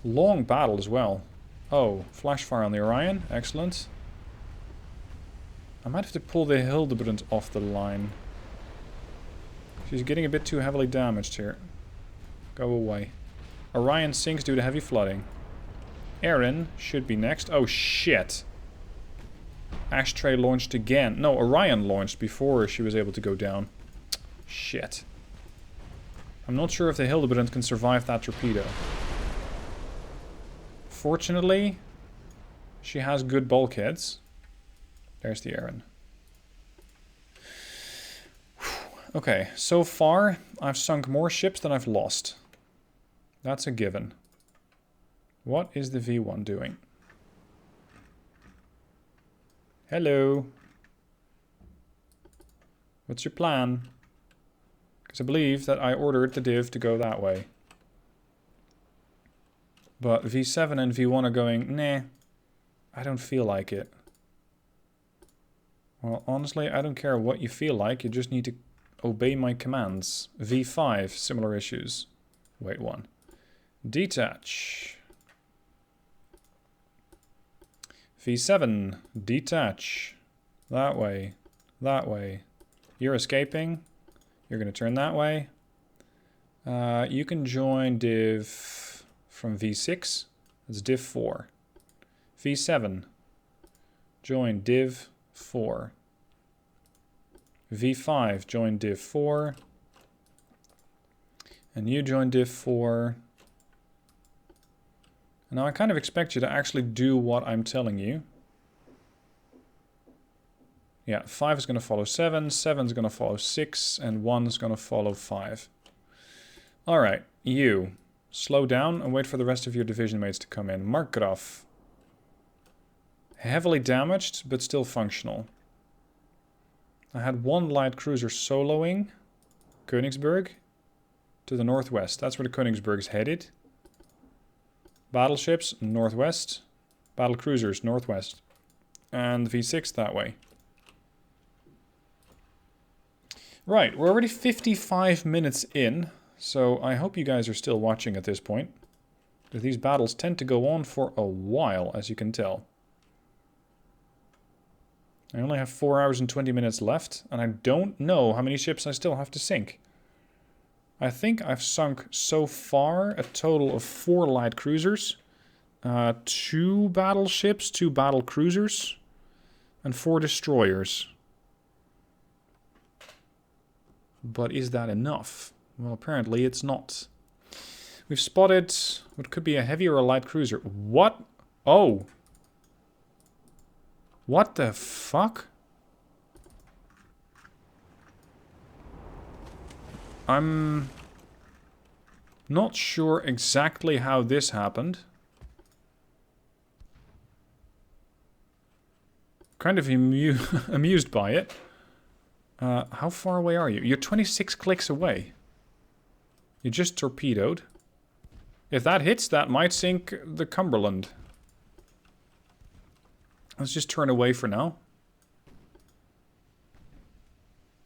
Long battle as well. Oh, flash fire on the Orion. Excellent. I might have to pull the Hildebrand off the line. She's getting a bit too heavily damaged here. Go away. Orion sinks due to heavy flooding. Erin should be next. Oh shit. Ashtray launched again. No, Orion launched before she was able to go down. Shit. I'm not sure if the Hildebrand can survive that torpedo. Fortunately, she has good bulkheads. There's the Erin. Okay, so far I've sunk more ships than I've lost. That's a given. What is the V1 doing? Hello. What's your plan? Because I believe that I ordered the div to go that way. But V7 and V1 are going, nah, I don't feel like it. Well, honestly, I don't care what you feel like, you just need to obey my commands. V5, similar issues. Wait, one. Detach. V7, detach. That way. That way. You're escaping. You're going to turn that way. You can join div from V6. That's div 4. V7. Join div 4. V5. Join div 4. And you join Div 4. And now I kind of expect you to actually do what I'm telling you. Yeah, 5 is going to follow 7, 7 is going to follow 6, and 1 is going to follow 5. Alright, you. Slow down and wait for the rest of your division mates to come in. Markgraf. Heavily damaged, but still functional. I had one light cruiser soloing Königsberg to the northwest. That's where the Königsberg's headed. Battleships, northwest. Battle cruisers, northwest. And the V6 that way. Right, we're already 55 minutes in, so I hope you guys are still watching at this point. Because these battles tend to go on for a while, as you can tell. I only have 4 hours and 20 minutes left, and I don't know how many ships I still have to sink. I think I've sunk so far a total of 4 light cruisers, 2 battleships, 2 battle cruisers, and 4 destroyers. But is that enough? Well, apparently it's not. We've spotted what could be a heavy or a light cruiser. What? Oh! What the fuck? I'm not sure exactly how this happened. Kind of amused by it. How far away are you? You're 26 clicks away. You just torpedoed. If that hits, that might sink the Cumberland. Let's just turn away for now.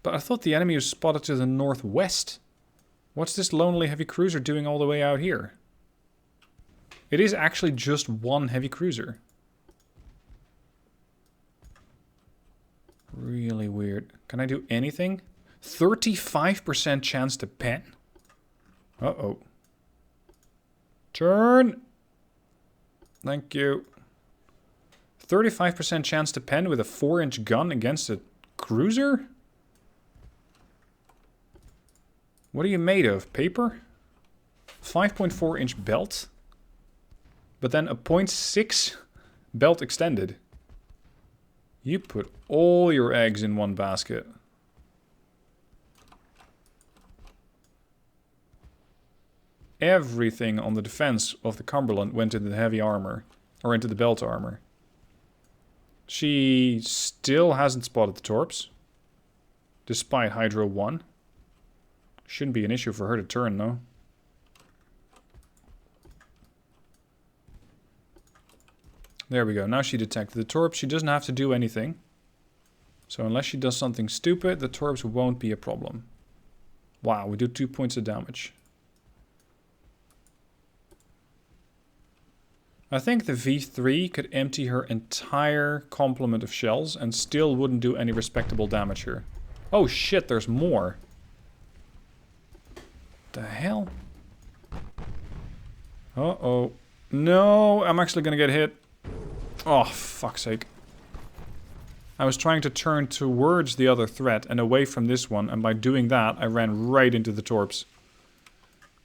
But I thought the enemy was spotted to the northwest. What's this lonely heavy cruiser doing all the way out here? It is actually just one heavy cruiser. Really weird. Can I do anything? 35% chance to pen. Uh-oh. Turn! Thank you. 35% chance to pen with a 4-inch gun against a cruiser? What are you made of? Paper? 5.4-inch belt? But then a 0.6 belt extended. You put all your eggs in one basket. Everything on the defense of the Cumberland went into the heavy armor. Or into the belt armor. She still hasn't spotted the torps. Despite Hydro 1. Shouldn't be an issue for her to turn, though. There we go. Now she detected the torps. She doesn't have to do anything. So unless she does something stupid, the torps won't be a problem. Wow, we do 2 points of damage. I think the V3 could empty her entire complement of shells and still wouldn't do any respectable damage here. Oh shit, there's more. The hell? Uh-oh. No, I'm actually gonna get hit. Oh, fuck's sake. I was trying to turn towards the other threat and away from this one, and by doing that, I ran right into the torps.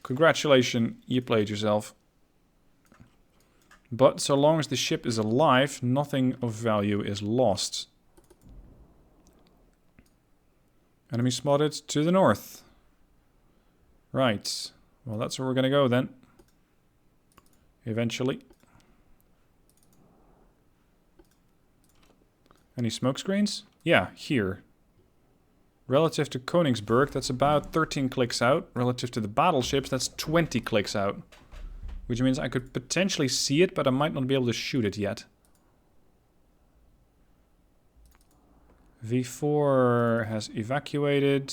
Congratulations, you played yourself. But so long as the ship is alive, nothing of value is lost. Enemy spotted to the north. Right. Well, that's where we're gonna go then. Eventually. Any smoke screens? Yeah, here. Relative to Königsberg, that's about 13 clicks out. Relative to the battleships, that's 20 clicks out. Which means I could potentially see it, but I might not be able to shoot it yet. V4 has evacuated.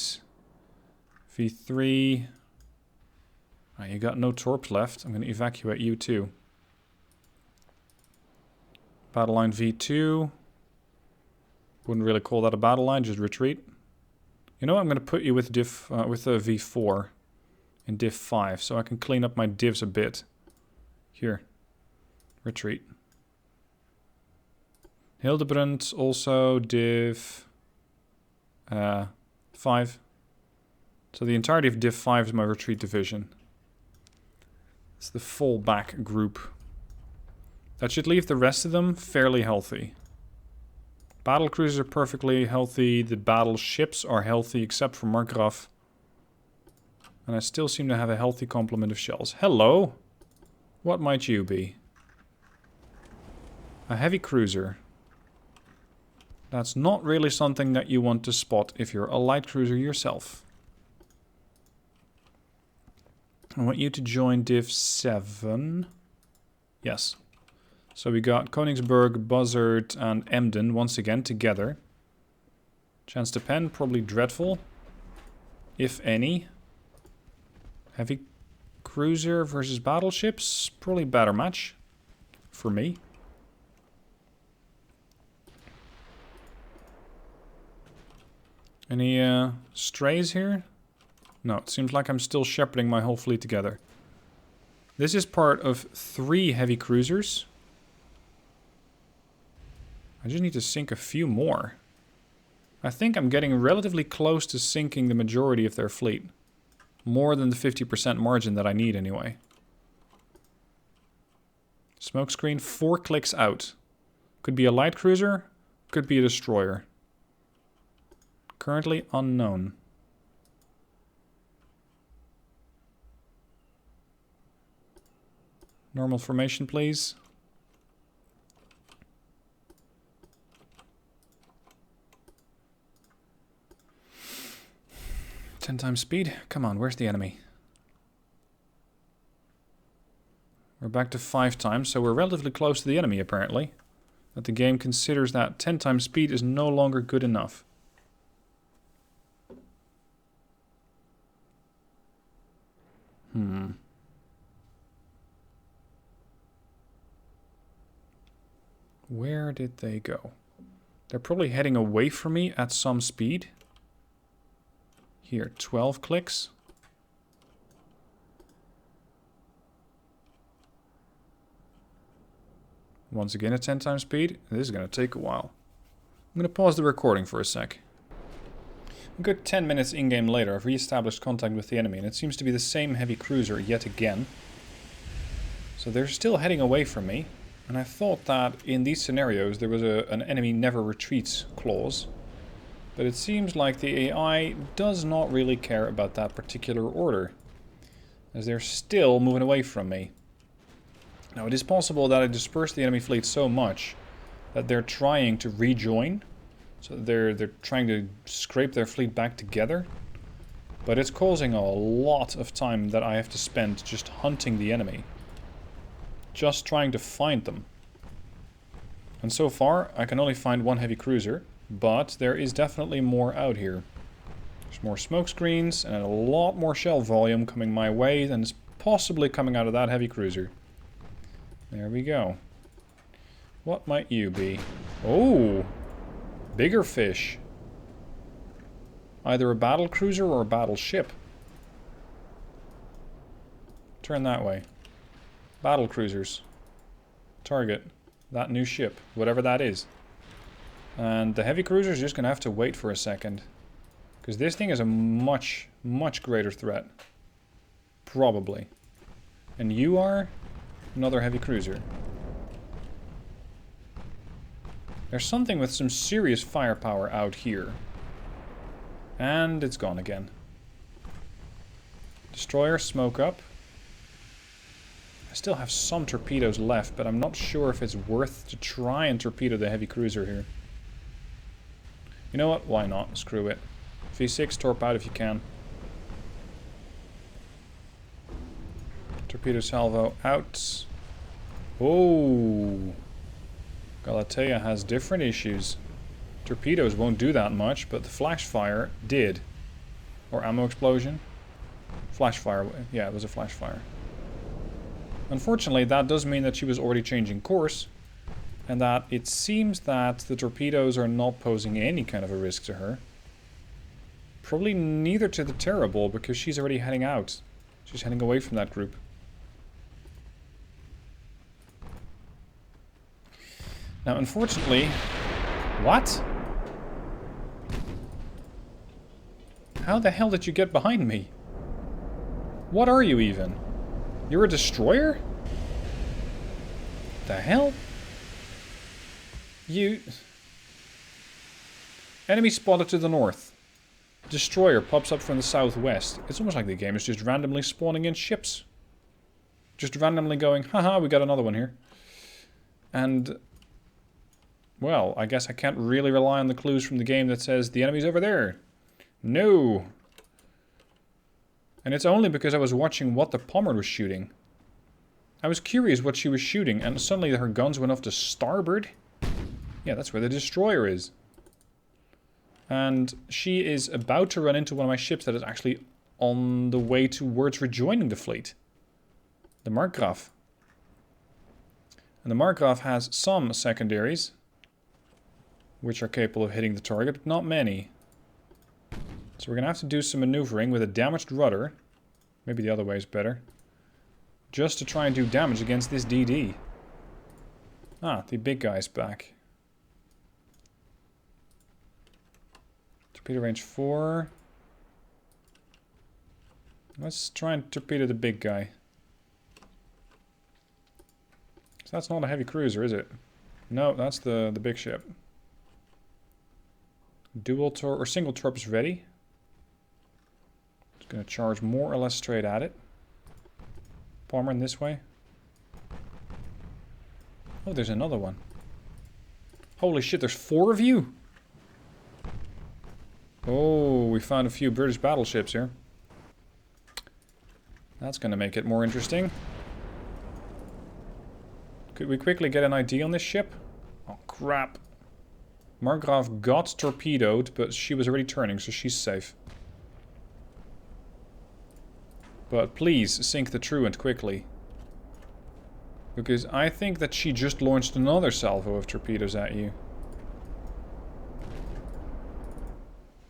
V3... Oh, you got no torps left. I'm going to evacuate you too. Battle line V2. Wouldn't really call that a battle line, just retreat. You know what? I'm going to put you with div with a V4 in div 5, so I can clean up my divs a bit. Here. Retreat. Hildebrand also div 5. So the entirety of Div 5 is my retreat division. It's the full back group. That should leave the rest of them fairly healthy. Battle cruisers are perfectly healthy. The battleships are healthy except for Markgraf. And I still seem to have a healthy complement of shells. Hello! What might you be? A heavy cruiser. That's not really something that you want to spot if you're a light cruiser yourself. I want you to join Div 7. Yes. So we got Koningsberg, Buzzard, and Emden once again together. Chance to pen, probably dreadful. If any. Heavy cruiser versus battleships, probably better match. For me. Any strays here? No, it seems like I'm still shepherding my whole fleet together. This is part of 3 heavy cruisers. I just need to sink a few more. I think I'm getting relatively close to sinking the majority of their fleet. More than the 50% margin that I need anyway. Smokescreen, 4 clicks out. Could be a light cruiser, could be a destroyer. Currently unknown. Normal formation, please. Ten times speed? Come on, where's the enemy? We're back to 5 times, so we're relatively close to the enemy, apparently. But the game considers that 10 times speed is no longer good enough. Where did they go? They're probably heading away from me at some speed. Here, 12 clicks. Once again at 10 times speed. This is going to take a while. I'm going to pause the recording for a sec. A good 10 minutes in-game later, I've re-established contact with the enemy, and it seems to be the same heavy cruiser yet again. So they're still heading away from me. And I thought that in these scenarios there was an enemy never retreats clause. But it seems like the AI does not really care about that particular order, as they're still moving away from me. Now it is possible that I dispersed the enemy fleet so much that they're trying to rejoin. So they're trying to scrape their fleet back together. But it's causing a lot of time that I have to spend just hunting the enemy. Just trying to find them. And so far, I can only find 1 heavy cruiser, but there is definitely more out here. There's more smoke screens and a lot more shell volume coming my way than is possibly coming out of that heavy cruiser. There we go. What might you be? Oh! Bigger fish. Either a battle cruiser or a battleship. Turn that way. Battle cruisers. Target. That new ship. Whatever that is. And the heavy cruiser is just going to have to wait for a second. Because this thing is a much, much greater threat. Probably. And you are another heavy cruiser. There's something with some serious firepower out here. And it's gone again. Destroyer, smoke up. I still have some torpedoes left, but I'm not sure if it's worth to try and torpedo the heavy cruiser here. You know what? Why not? Screw it. V6, torp out if you can. Torpedo salvo out. Oh! Galatea has different issues. Torpedoes won't do that much, but the flash fire did. Or ammo explosion. Flash fire. Yeah, it was a flash fire. Unfortunately, that does mean that she was already changing course, and that it seems that the torpedoes are not posing any kind of a risk to her. Probably neither to the Terrible, because she's already heading out. She's heading away from that group. Now, unfortunately... What? How the hell did you get behind me? What are you even? You're a destroyer? The hell? You... Enemy spotted to the north. Destroyer pops up from the southwest. It's almost like the game is just randomly spawning in ships. Just randomly going, haha, we got another one here. And... well, I guess I can't really rely on the clues from the game that says the enemy's over there. No. And it's only because I was watching what the Pommard was shooting. I was curious what she was shooting, and suddenly her guns went off to starboard. Yeah, that's where the destroyer is. And she is about to run into one of my ships that is actually on the way towards rejoining the fleet. The Markgraf. And the Markgraf has some secondaries, which are capable of hitting the target, but not many. So we're going to have to do some maneuvering with a damaged rudder. Maybe the other way is better. Just to try and do damage against this DD. Ah, the big guy's back. Torpedo range 4. Let's try and torpedo the big guy. So that's not a heavy cruiser, is it? No, that's the big ship. Dual tor or single torp is ready. Just gonna charge more or less straight at it. Bomber in this way. Oh, there's another one. Holy shit, there's 4 of you! Oh, we found a few British battleships here. That's gonna make it more interesting. Could we quickly get an ID on this ship? Oh, crap. Markgraf got torpedoed, but she was already turning, so she's safe. But please, sink the Truant quickly. Because I think that she just launched another salvo of torpedoes at you.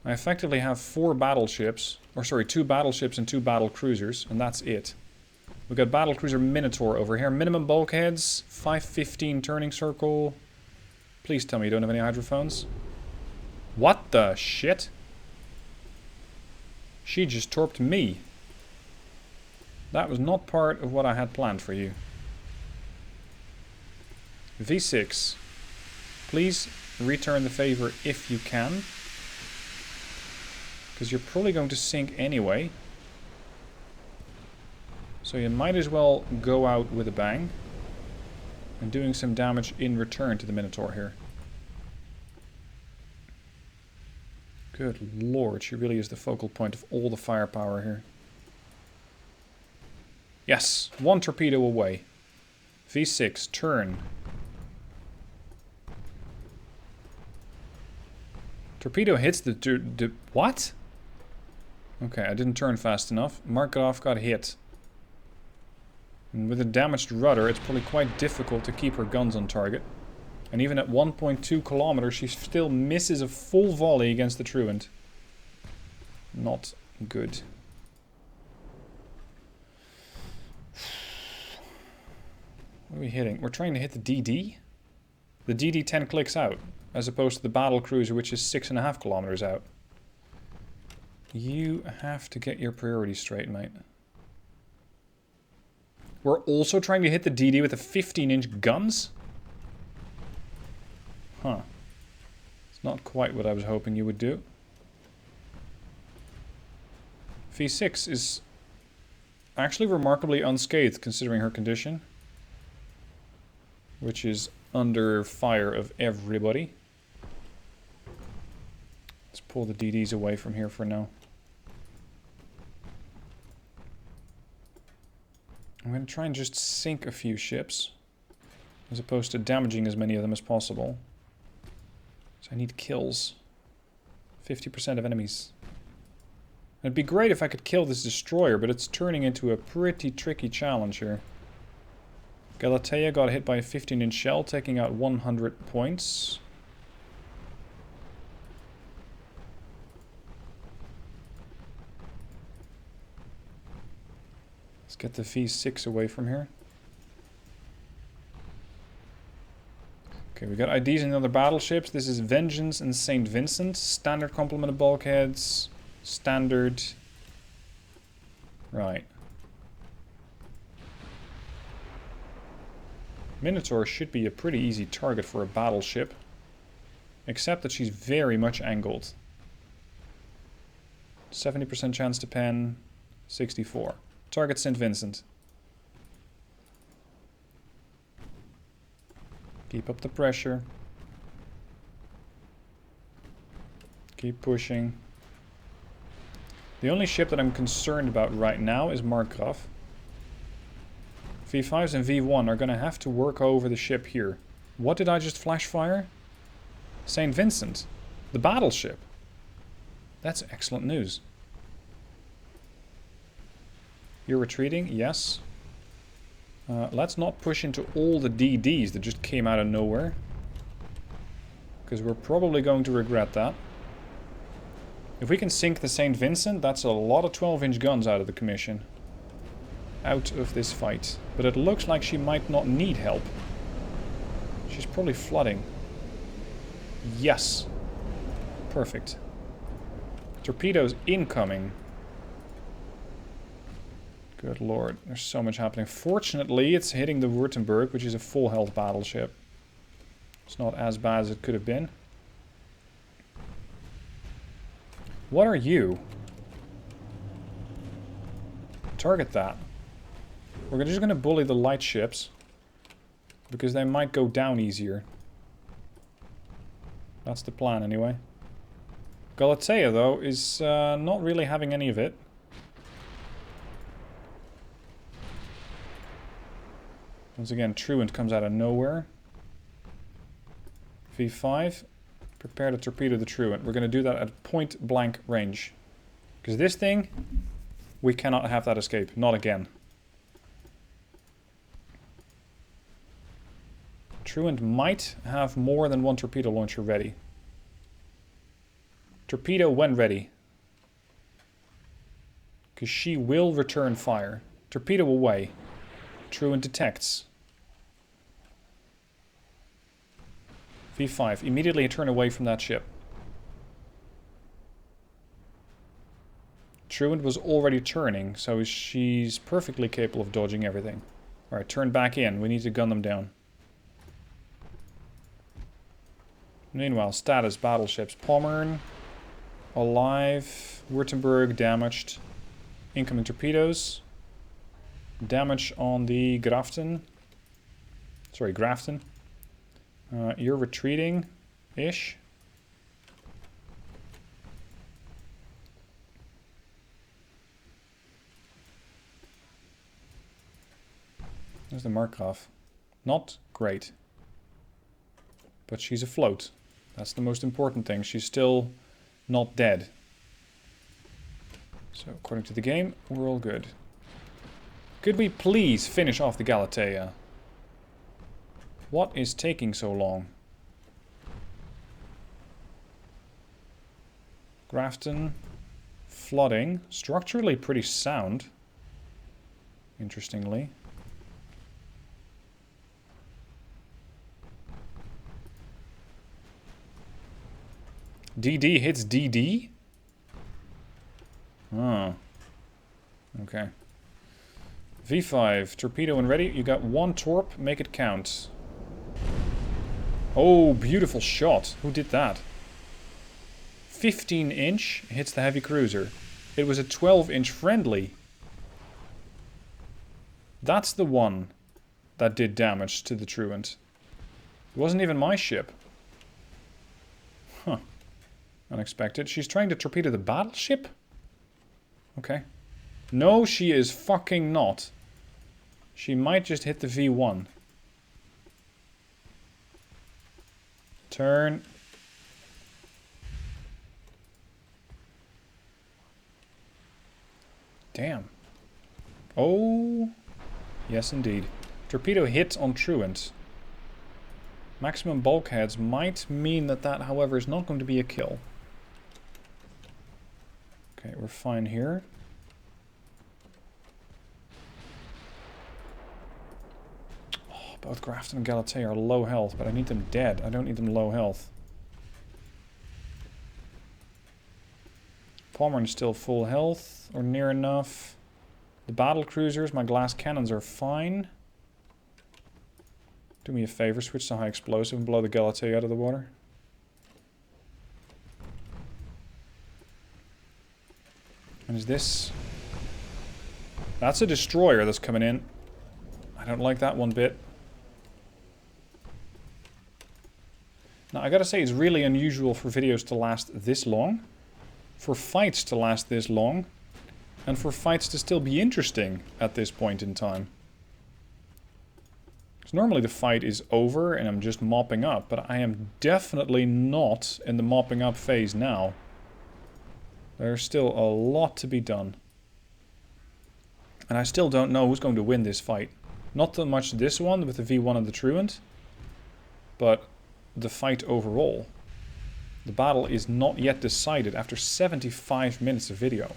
I effectively have 4 battleships, or sorry, 2 battleships and 2 battle cruisers, and that's it. We've got battlecruiser Minotaur over here. Minimum bulkheads, 515 turning circle. Please tell me you don't have any hydrophones. What the shit? She just torped me. That was not part of what I had planned for you. V6. Please return the favor if you can. Because you're probably going to sink anyway. So you might as well go out with a bang. And doing some damage in return to the Minotaur here. Good lord, she really is the focal point of all the firepower here. Yes, 1 torpedo away. V6, turn. Torpedo hits the what? Okay, I didn't turn fast enough. Markgraf got hit. And with a damaged rudder, it's probably quite difficult to keep her guns on target. And even at 1.2 kilometers, she still misses a full volley against the Truant. Not good. What are we hitting? We're trying to hit the DD? The DD 10 clicks out, as opposed to the battle cruiser, which is 6.5 kilometers out. You have to get your priorities straight, mate. We're also trying to hit the DD with the 15-inch guns? Huh. It's not quite what I was hoping you would do. V6 is actually remarkably unscathed considering her condition. Which is under fire of everybody. Let's pull the DDs away from here for now. I'm going to try and just sink a few ships, as opposed to damaging as many of them as possible. So I need kills. 50% of enemies. It'd be great if I could kill this destroyer, but it's turning into a pretty tricky challenge here. Galatea got hit by a 15-inch shell, taking out 100 points. Let's get the V6 away from here. Okay, we got IDs in the other battleships. This is Vengeance and St. Vincent. Standard complement of bulkheads. Standard. Right. Minotaur should be a pretty easy target for a battleship. Except that she's very much angled. 70% chance to pen. 64. Target St. Vincent. Keep up the pressure. Keep pushing. The only ship that I'm concerned about right now is Markgraf. V5s and V1 are going to have to work over the ship here. What did I just flash fire? St. Vincent. The battleship. That's excellent news. You're retreating? Yes. Let's not push into all the DDs that just came out of nowhere. Because we're probably going to regret that. If we can sink the St. Vincent, that's a lot of 12-inch guns out of the commission. Out of this fight. But it looks like she might not need help. She's probably flooding. Yes. Perfect. Torpedoes incoming. Good lord, there's so much happening. Fortunately, it's hitting the Württemberg, which is a full health battleship. It's not as bad as it could have been. What are you? Target that. We're just going to bully the light ships. Because they might go down easier. That's the plan anyway. Galatea, though, is not really having any of it. Once again, Truant comes out of nowhere. V5. Prepare to torpedo the Truant. We're going to do that at point blank range. Because this thing, we cannot have that escape. Not again. Truant might have more than one torpedo launcher ready. Torpedo when ready. Because she will return fire. Torpedo away. Truant detects. V5. Immediately turn away from that ship. Truant was already turning, so she's perfectly capable of dodging everything. Alright, turn back in. We need to gun them down. Meanwhile, status battleships. Pommern. Alive. Württemberg damaged. Incoming torpedoes. Damage on the Grafton. Sorry, Grafton. You're retreating-ish. There's the Markgraf. Not great. But she's afloat. That's the most important thing. She's still not dead. So, according to the game, we're all good. Could we please finish off the Galatea? What is taking so long? Grafton. Flooding. Structurally pretty sound. Interestingly. DD hits DD? Oh. Okay. V5. Torpedo and ready. You got one torp. Make it count. Oh, beautiful shot. Who did that? 15-inch hits the heavy cruiser. It was a 12-inch friendly. That's the one that did damage to the Truant. It wasn't even my ship. Huh. Unexpected. She's trying to torpedo the battleship? Okay. No, she is fucking not. She might just hit the V1. Turn. Damn. Oh. Yes, indeed. Torpedo hit on Truant. Maximum bulkheads might mean that, however, is not going to be a kill. Okay, we're fine here. Oh, both Grafton and Galatea are low health, but I need them dead. I don't need them low health. Pommern is still full health, or near enough. The battle cruisers, my glass cannons are fine. Do me a favor, switch to high explosive and blow the Galatea out of the water. And is this... That's a destroyer that's coming in. I don't like that one bit. Now, I gotta say, it's really unusual for videos to last this long. For fights to last this long. And for fights to still be interesting at this point in time. Because normally the fight is over and I'm just mopping up. But I am definitely not in the mopping up phase now. There's still a lot to be done. And I still don't know who's going to win this fight. Not so much this one with the V1 and the Truant. But the fight overall. The battle is not yet decided after 75 minutes of video.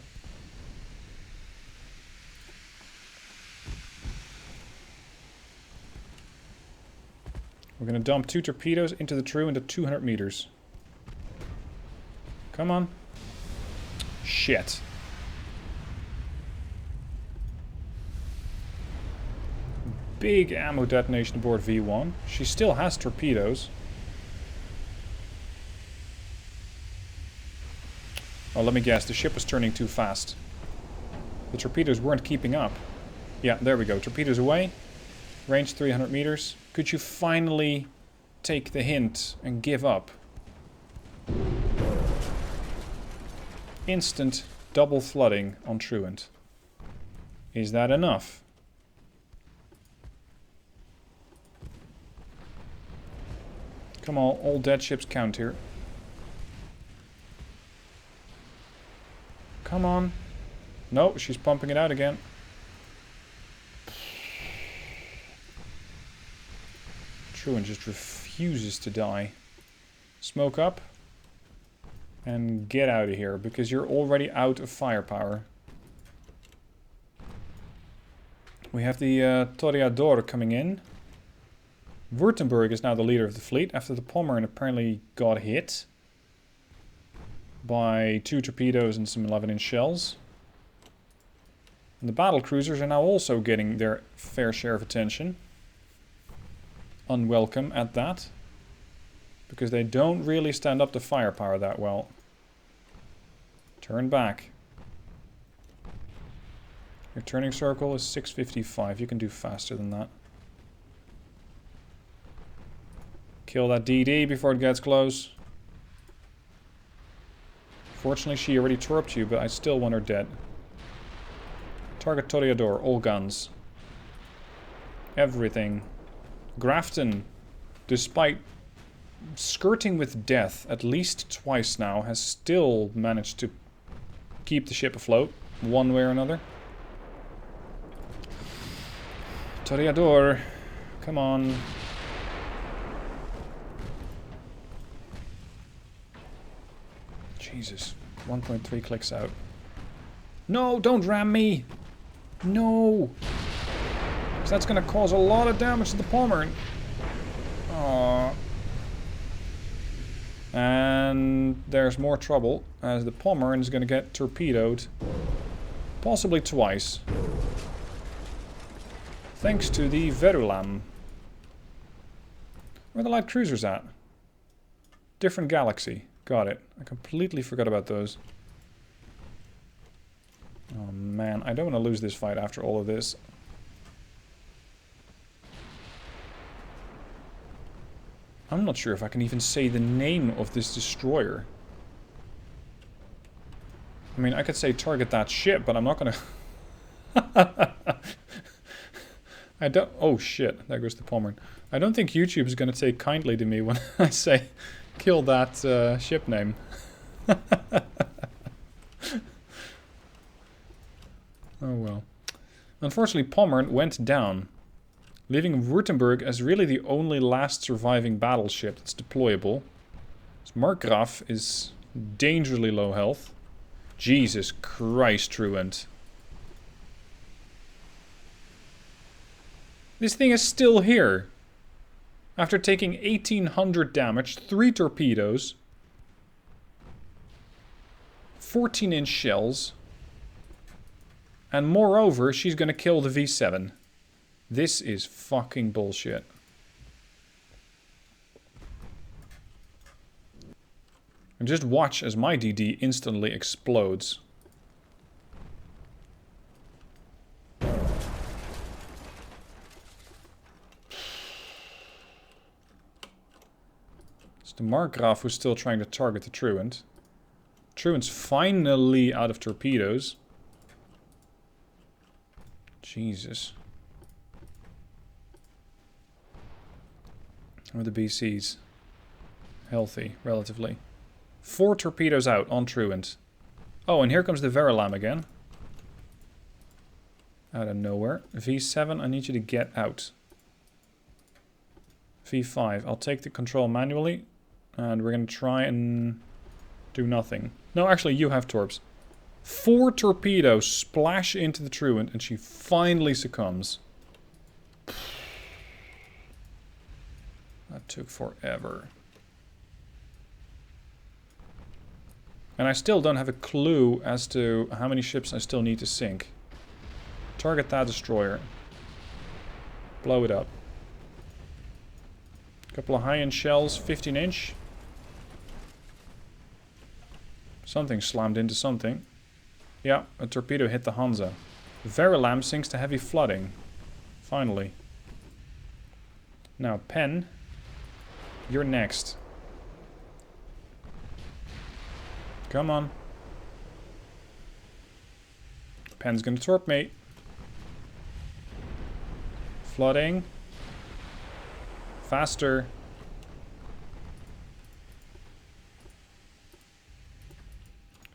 We're going to dump 2 torpedoes into the Truant at 200 meters. Come on. Shit. Big ammo detonation aboard V1. She still has torpedoes. Oh, let me guess. The ship was turning too fast. The torpedoes weren't keeping up. Yeah, there we go. Torpedoes away. Range 300 meters. Could you finally take the hint and give up? Instant double flooding on Truant. Is that enough? Come on, all dead ships count here. Come on. No, she's pumping it out again. Truant just refuses to die. Smoke up. And get out of here, because you're already out of firepower. We have the Toreador coming in. Württemberg is now the leader of the fleet, after the Pommern apparently got hit by 2 torpedoes and some 11-inch shells. And the battle cruisers are now also getting their fair share of attention. Unwelcome at that. Because they don't really stand up to firepower that well. Turn back. Your turning circle is 655. You can do faster than that. Kill that DD before it gets close. Fortunately, she already torped you, but I still want her dead. Target Toreador, all guns. Everything. Grafton, despite skirting with death at least twice now, has still managed to keep the ship afloat, one way or another. Toreador, come on. Jesus, 1.3 clicks out. No, don't ram me! No! Because that's going to cause a lot of damage to the Pommern. Aww. And there's more trouble, as the Pommern is going to get torpedoed. Possibly twice. Thanks to the Verulam. Where are the light cruisers at? Different galaxy. Got it. I completely forgot about those. Oh man, I don't want to lose this fight after all of this. I'm not sure if I can even say the name of this destroyer. I mean, I could say target that ship, but I'm not gonna... I don't... Oh shit, there goes the Pommern. I don't think YouTube is gonna take kindly to me when I say kill that ship name. Oh well. Unfortunately, Pommern went down, leaving Württemberg as really the only last surviving battleship that's deployable. So Markgraf is dangerously low health. Jesus Christ, Truant. This thing is still here. After taking 1800 damage, 3 torpedoes. 14-inch shells. And moreover, she's going to kill the V7. This is fucking bullshit. And just watch as my DD instantly explodes. It's the Markgraf who's still trying to target the Truant. Truant's finally out of torpedoes. Jesus. How are the BCs? Healthy, relatively. 4 torpedoes out on Truant. Oh, and here comes the Verilam again. Out of nowhere. V7, I need you to get out. V5, I'll take the control manually. And we're going to try and do nothing. No, actually, you have torps. 4 torpedoes splash into the Truant and she finally succumbs. That took forever. And I still don't have a clue as to how many ships I still need to sink. Target that destroyer. Blow it up. Couple of high-end shells, 15-inch. Something slammed into something. Yeah, a torpedo hit the Hansa. Verilam sinks to heavy flooding. Finally. Now, Pen, you're next. Come on. Pen's gonna torp me. Flooding. Faster.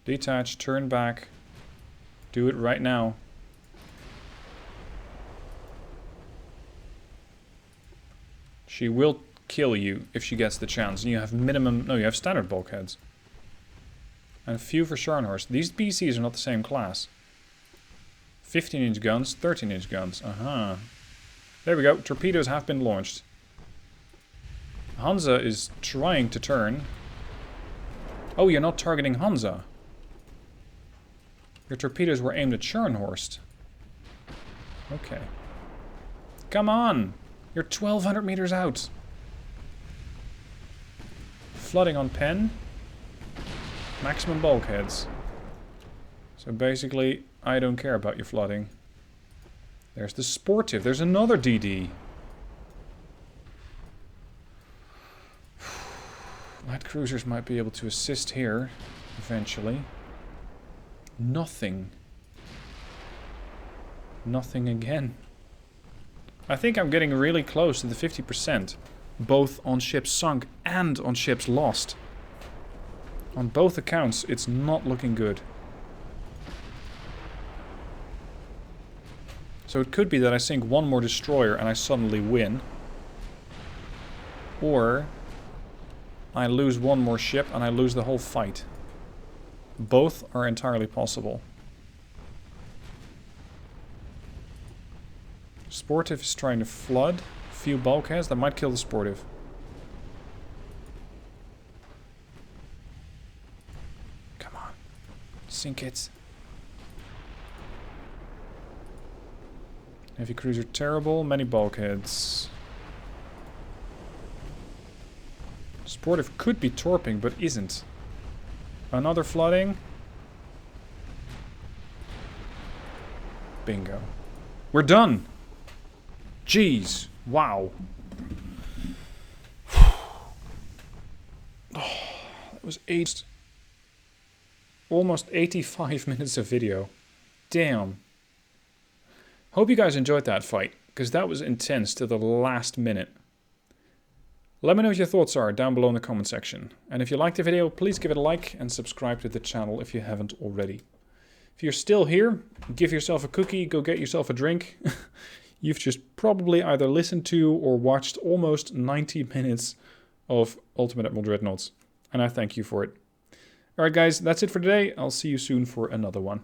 Detach, turn back. Do it right now. She will kill you if she gets the chance. And you have minimum... No, you have standard bulkheads. And few for Scharnhorst. These BCs are not the same class. 15-inch guns, 13-inch guns. Aha. There we go. Torpedoes have been launched. Hansa is trying to turn. Oh, you're not targeting Hansa. Your torpedoes were aimed at Scharnhorst. Okay. Come on! You're 1,200 meters out. Flooding on Pen. Maximum bulkheads. So basically, I don't care about your flooding. There's the Sportive. There's another DD. Light cruisers might be able to assist here, eventually. Nothing. Nothing again. I think I'm getting really close to the 50%. Both on ships sunk and on ships lost. On both accounts, it's not looking good. So it could be that I sink one more destroyer and I suddenly win. Or I lose one more ship and I lose the whole fight. Both are entirely possible. Sportive is trying to flood. Few bulkheads. That might kill the Sportive. Come on. Sink it. Heavy cruiser terrible. Many bulkheads. Sportive could be torping, but isn't. Another flooding. Bingo. We're done. Jeez. Wow. Oh, that was almost 85 minutes of video. Damn. Hope you guys enjoyed that fight, because that was intense to the last minute. Let me know what your thoughts are down below in the comment section. And if you liked the video, please give it a like and subscribe to the channel if you haven't already. If you're still here, give yourself a cookie, go get yourself a drink. You've just probably either listened to or watched almost 90 minutes of Ultimate Admiral Dreadnoughts. And I thank you for it. Alright guys, that's it for today. I'll see you soon for another one.